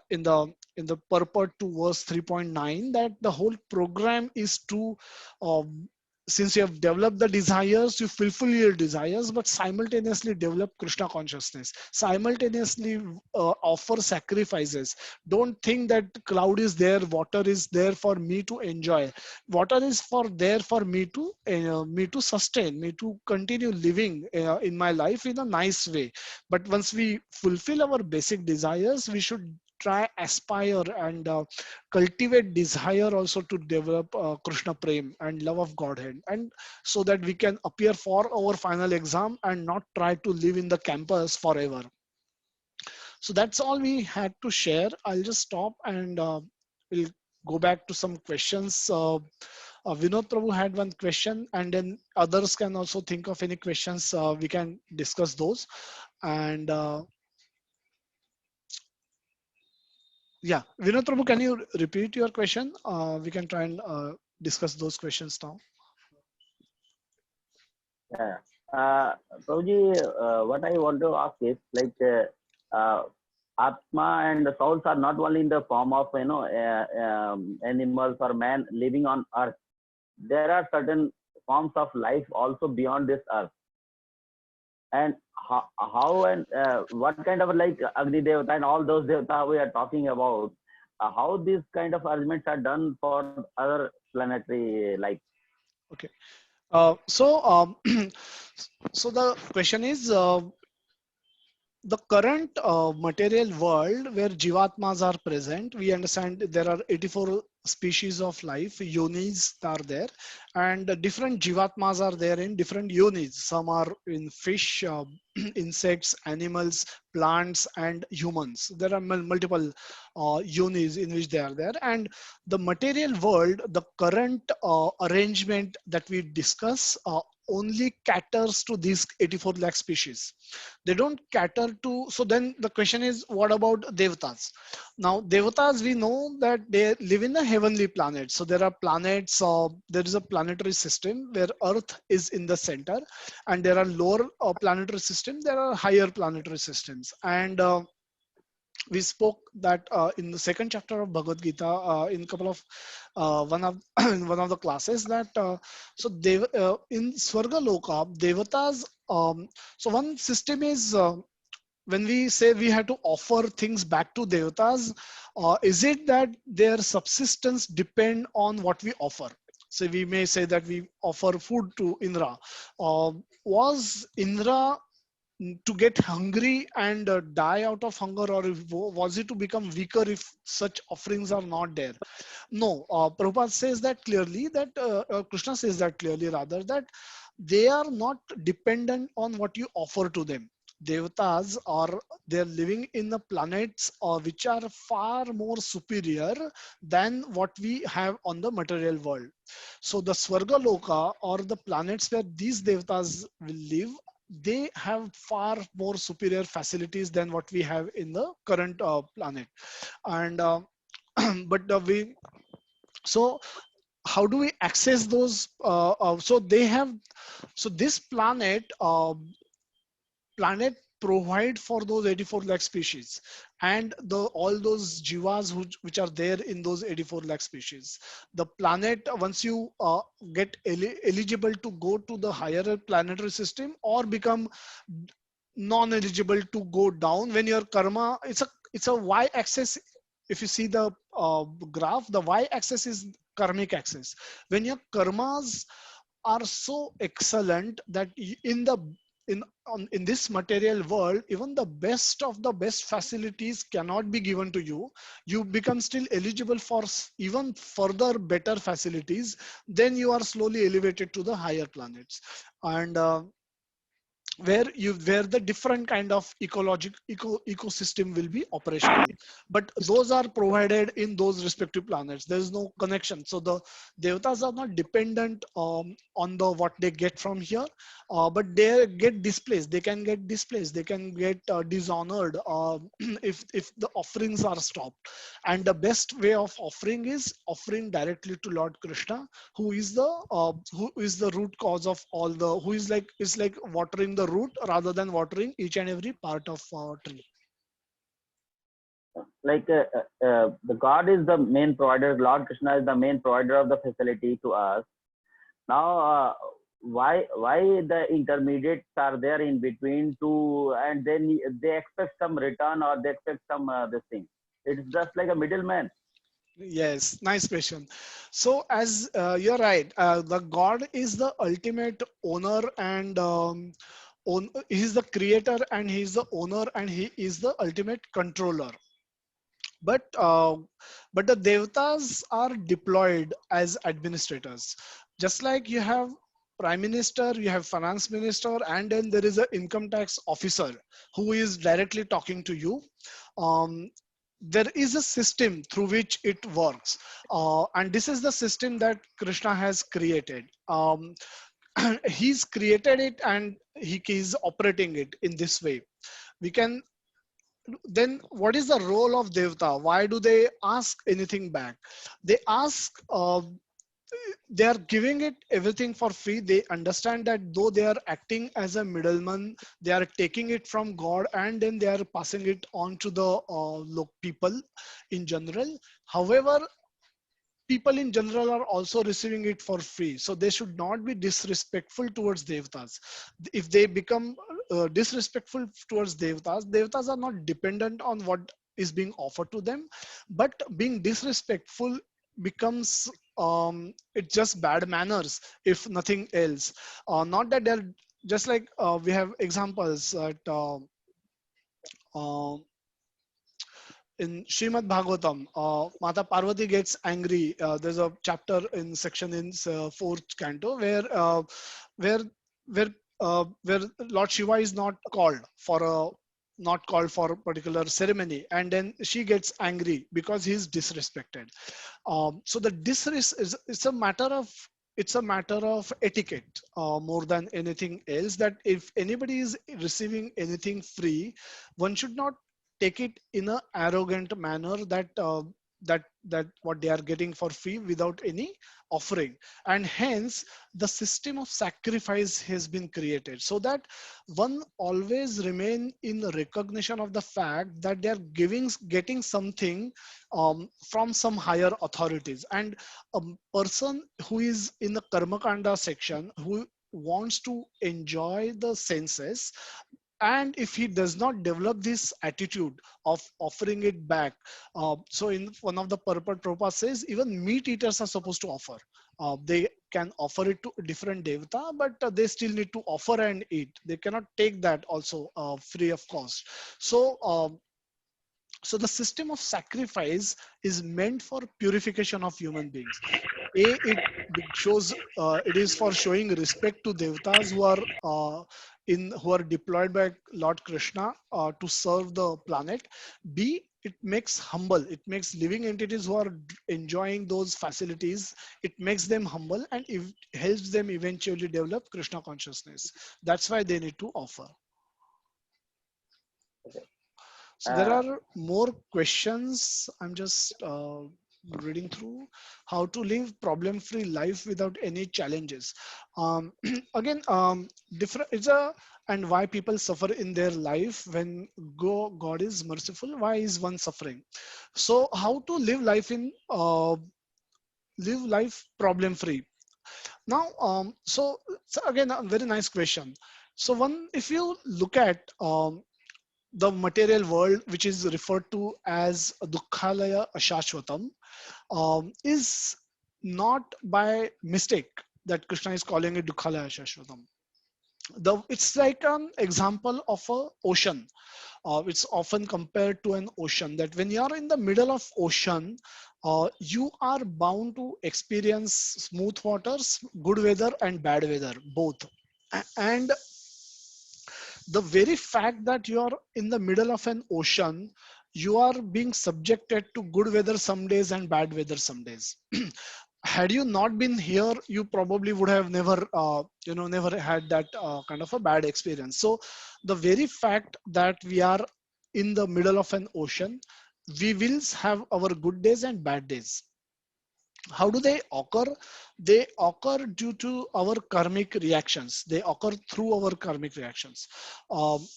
in the purport to verse 3.9, that the whole program is to since you have developed the desires, you fulfill your desires, but simultaneously develop Krishna consciousness, simultaneously offer sacrifices. Don't think that cloud is there, water is there for me to enjoy. Water is for there for me to sustain, me to continue living in my life in a nice way. But once we fulfill our basic desires, we should try aspire and cultivate desire also to develop Krishna Prem and love of Godhead, and so that we can appear for our final exam and not try to live in the campus forever. So that's all we had to share. I'll just stop and we'll go back to some questions. Vinod Prabhu had one question, and then others can also think of any questions. We can discuss those. And yeah, Vinod Prabhu, can you repeat your question? We can try and discuss those questions now. Yeah. Prabhuji, what I want to ask is like Atma and the souls are not only in the form of animals or man living on earth. There are certain forms of life also beyond this earth. And how and what kind of like Agni Devata and all those Devata we are talking about, how these kind of arrangements are done for other planetary life? Okay. So, so the question is, the current material world where Jivatmas are present, we understand there are 84 species of life, yonis are there, and different Jivatmas are there in different yonis. Some are in fish, insects, animals, plants, and humans. There are multiple unis in which they are there. And the material world, the current arrangement that we discuss only caters to these 84 lakh species. They don't cater to. So then the question is, what about devatas? Now devatas, we know that they live in a heavenly planet. So there are planets, there is a planetary system where earth is in the center, and there are lower planetary systems, there are higher planetary systems. And we spoke that in the second chapter of Bhagwad Gita, in couple of one of in one of the classes, that so in Swarga Loka devatas, so one system is, when we say we have to offer things back to devatas, is it that their subsistence depend on what we offer? So we may say that we offer food to Indra. Was Indra to get hungry and die out of hunger, or was it to become weaker if such offerings are not there? No, Prabhupada says that clearly, that Krishna says that clearly rather, that they are not dependent on what you offer to them. Devatas are, they're living in the planets which are far more superior than what we have on the material world. So the Swarga Loka, or the planets where these devatas will live, they have far more superior facilities than what we have in the current planet. And but we so how do we access those? So they have, so this planet provide for those 84 lakh species, and the all those jivas which are there in those 84 lakh species. The planet, once you get eligible to go to the higher planetary system, or become non-eligible to go down when your karma, it's a y-axis. If you see the graph, the y-axis is karmic axis. When your karmas are so excellent that in the in this material world, even the best of the best facilities cannot be given to you, you become still eligible for even further better facilities, then you are slowly elevated to the higher planets. And where the different kind of ecosystem will be operational, but those are provided in those respective planets. There is no connection. So the devatas are not dependent on the what they get from here, but they get displaced, they can get displaced, they can get dishonored if the offerings are stopped. And the best way of offering is offering directly to Lord Krishna, who is the root cause of all the, who is like watering the root rather than watering each and every part of tree. Like the God is the main provider, Lord Krishna is the main provider of the facility to us. Now why the intermediates are there in between to, and then they expect some return, or they expect some this thing? It's just like a middleman. Yes, nice question. So as you're right, the God is the ultimate owner, and he's the creator, and he's the owner, and he is the ultimate controller. But but the devatas are deployed as administrators. Just like you have prime minister, you have finance minister, and then there is an income tax officer who is directly talking to you. um, there is a system through which it works, and this is the system that Krishna has created. He's created it, and he is operating it in this way. We can then, what is the role of devta? Why do they ask anything back? They ask, they are giving it everything for free. They understand that though they are acting as a middleman, they are taking it from God, and then they are passing it on to the people in general. However, people in general are also receiving it for free, so they should not be disrespectful towards devatas. If they become disrespectful towards devatas, devatas are not dependent on what is being offered to them, but being disrespectful becomes, it's just bad manners, if nothing else. Not that they're just like, we have examples that uh, in Srimad Bhagavatam, Mata Parvati gets angry. There's a chapter in section in fourth canto where where where Lord Shiva is not called for a particular ceremony, and then she gets angry because he's disrespected. So the disres is it's a matter of etiquette more than anything else. That if anybody is receiving anything free, one should not take it in a arrogant manner that that what they are getting for free without any offering. And hence the system of sacrifice has been created so that one always remain in recognition of the fact that they are getting something from some higher authorities. And a person who is in the karma kanda section, who wants to enjoy the senses, and if he does not develop this attitude of offering it back, so in one of the purport Prabhupada says even meat eaters are supposed to offer. They can offer it to different devata, but they still need to offer and eat. They cannot take that also free of cost. So the system of sacrifice is meant for purification of human beings. It shows it is for showing respect to devatas who are deployed by Lord Krishna to serve the planet. B, it makes humble. It makes living entities who are enjoying those facilities. It makes them humble, and it helps them eventually develop Krishna consciousness. That's why they need to offer. So there Uh, are more questions. I'm just reading through. How to live problem-free life without any challenges. Again, different. It's a and why people suffer in their life when God is merciful. Why is one suffering? So how to live life problem-free. Now, so again, a very nice question. So one, if you look at the material world, which is referred to as Dukkhalaya Ashashvatam, is not by mistake that Krishna is calling it Dukkhalaya Ashashvatam. It's like an example of a ocean. It's often compared to an ocean, that when you are in the middle of ocean, you are bound to experience smooth waters, good weather and bad weather, both. And the very fact that you are in the middle of an ocean, you are being subjected to good weather some days and bad weather some days. Had you not been here, you probably would have never never had that kind of a bad experience. So the very fact that we are in the middle of an ocean, we will have our good days and bad days. How do they occur? They occur due to our karmic reactions. They occur through our karmic reactions. um,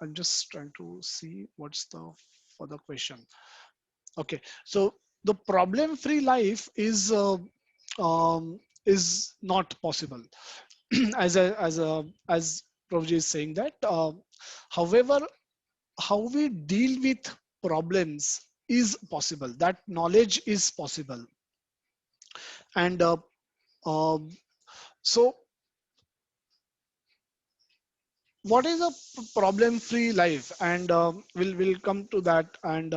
I'm just trying to see what's the further question. Okay, so the problem free life is not possible. As Prabhuji is saying that, however, how we deal with problems is possible. That knowledge is possible. And um, so what is a problem free life? And we'll come to that. And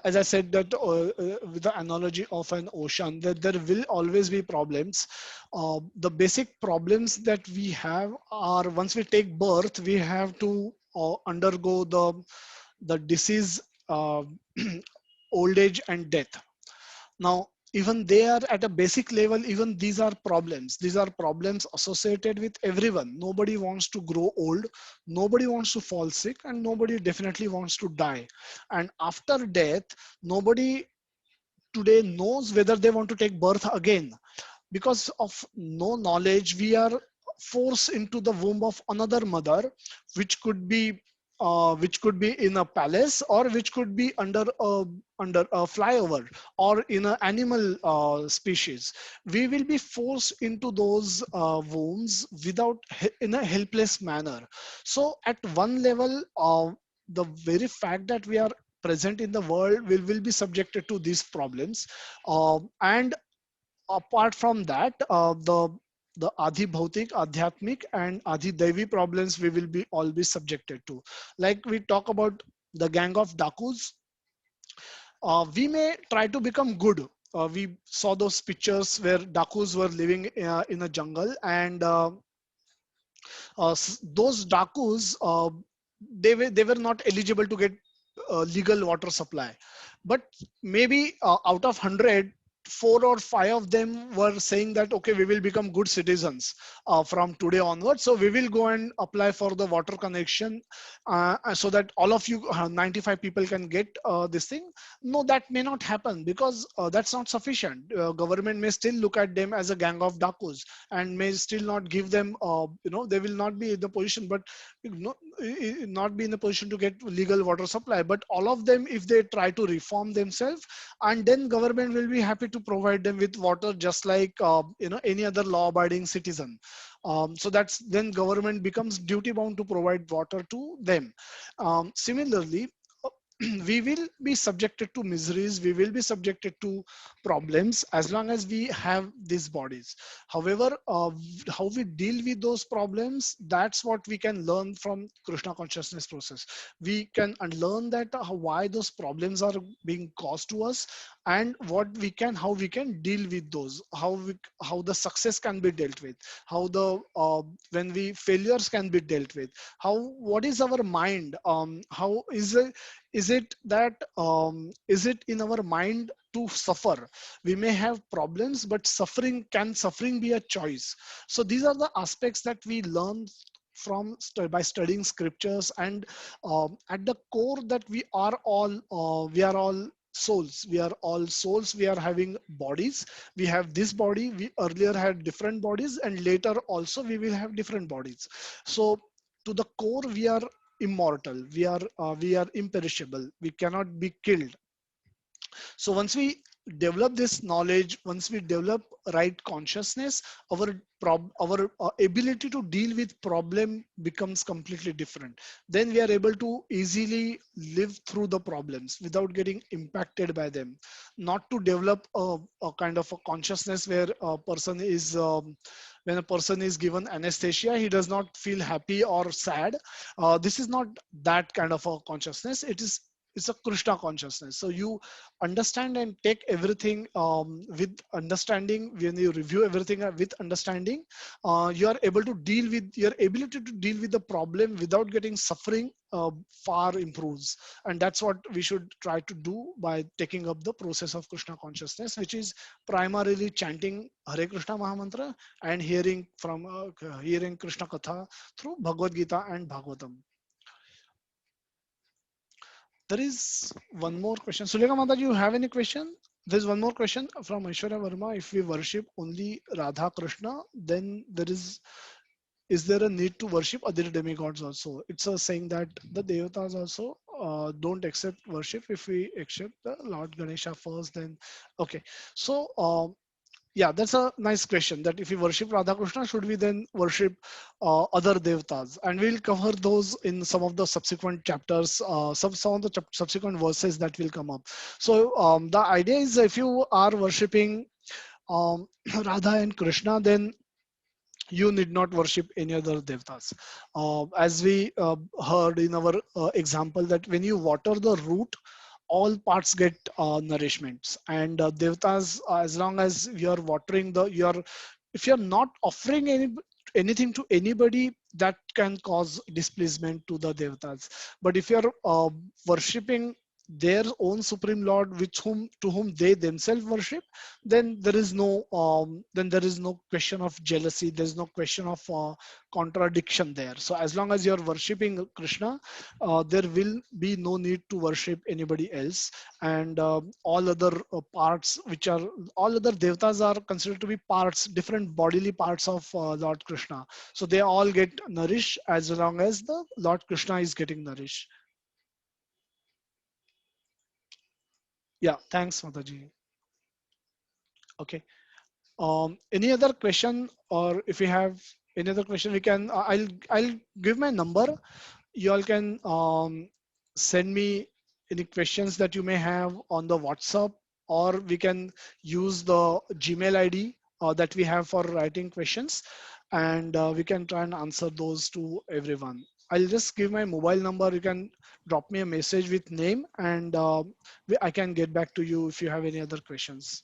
as I said that with the analogy of an ocean, that there will always be problems. The basic problems that we have are, once we take birth, we have to undergo the disease, uh, old age and death. Now, even they are at a basic level, even these are problems. These are problems associated with everyone. Nobody wants to grow old, nobody wants to fall sick, and nobody definitely wants to die. And after death, nobody today knows whether they want to take birth again. Because of no knowledge, we are forced into the womb of another mother, which could be in a palace, or which could be under a flyover, or in an animal species. We will be forced into those wombs in a helpless manner. So at one level, the very fact that we are present in the world will be subjected to these problems. And apart from that, the Adi Bhautik, Adhyatmik and Adi Devi problems we will be all be subjected to. Like we talk about the gang of Dakus, we may try to become good, we saw those pictures where Dakus were living in a jungle, and those Dakus, they were not eligible to get legal water supply, but maybe out of 100, 4 or 5 of them were saying that okay, we will become good citizens from today onwards, so we will go and apply for the water connection, so that all of you 95 people can get this thing. No, that may not happen, because that's not sufficient. Government may still look at them as a gang of Dakus and may still not give them, they will not be in the position, but not be in the position to get legal water supply. But all of them, if they try to reform themselves, and then government will be happy to provide them with water, just like any other law-abiding citizen. So that's then government becomes duty bound to provide water to them. Similarly, we will be subjected to miseries, we will be subjected to problems as long as we have these bodies. However, how we deal with those problems, that's what we can learn from Krishna consciousness process. We can learn that why those problems are being caused to us, and how we can deal with those, how the success can be dealt with, how the when we failures can be dealt with, how what is our mind, how is it in our mind to suffer. We may have problems, but suffering be a choice. So these are the aspects that we learn by studying scriptures. And at the core, that we are all souls, we are having bodies. We have this body, we earlier had different bodies, and later also we will have different bodies. So to the core, we are immortal, we are imperishable, we cannot be killed. So once we develop this knowledge, once we develop right consciousness, our ability to deal with problem becomes completely different. Then we are able to easily live through the problems without getting impacted by them. Not to develop a kind of a consciousness where a person is when a person is given anesthesia, he does not feel happy or sad. This is not that kind of a consciousness. It's a Krishna consciousness. So you understand and take everything with understanding. When you review everything with understanding, you are able to deal with your ability to deal with the problem without getting suffering far improves. And that's what we should try to do by taking up the process of Krishna consciousness, which is primarily chanting Hare Krishna Mahamantra and hearing Krishna Katha through Bhagwad Gita and Bhagavatam. There is one more question. Sulekha Mata, do you have any question? There's one more question from Aishwarya Verma. If we worship only Radha Krishna, then is there a need to worship other demigods also? It's a saying that the devatas also don't accept worship. If we accept the Lord Ganesha first, then okay. So yeah, that's a nice question, that if we worship Radha Krishna, should we then worship other devatas? And we'll cover those in some of the subsequent chapters, some of the subsequent verses that will come up. So the idea is, if you are worshipping Radha and Krishna, then you need not worship any other devatas. As we heard in our example, that when you water the root, all parts get nourishments. And devatas, as long as you're watering if you're not offering anything to anybody, that can cause displeasement to the devatas. But if you're worshipping their own supreme lord, to whom they themselves worship, then there is no question of jealousy, there's no question of contradiction there. So as long as you're worshipping Krishna, there will be no need to worship anybody else. And all other all other devatas are considered to be different bodily parts of Lord Krishna. So they all get nourished as long as the Lord Krishna is getting nourished. Yeah, thanks, Mataji. Okay. Any other question, or if you have any other question, we can. I'll give my number. You all can send me any questions that you may have on the WhatsApp, or we can use the Gmail ID that we have for writing questions, and we can try and answer those to everyone. I'll just give my mobile number. You can drop me a message with name, and I can get back to you if you have any other questions.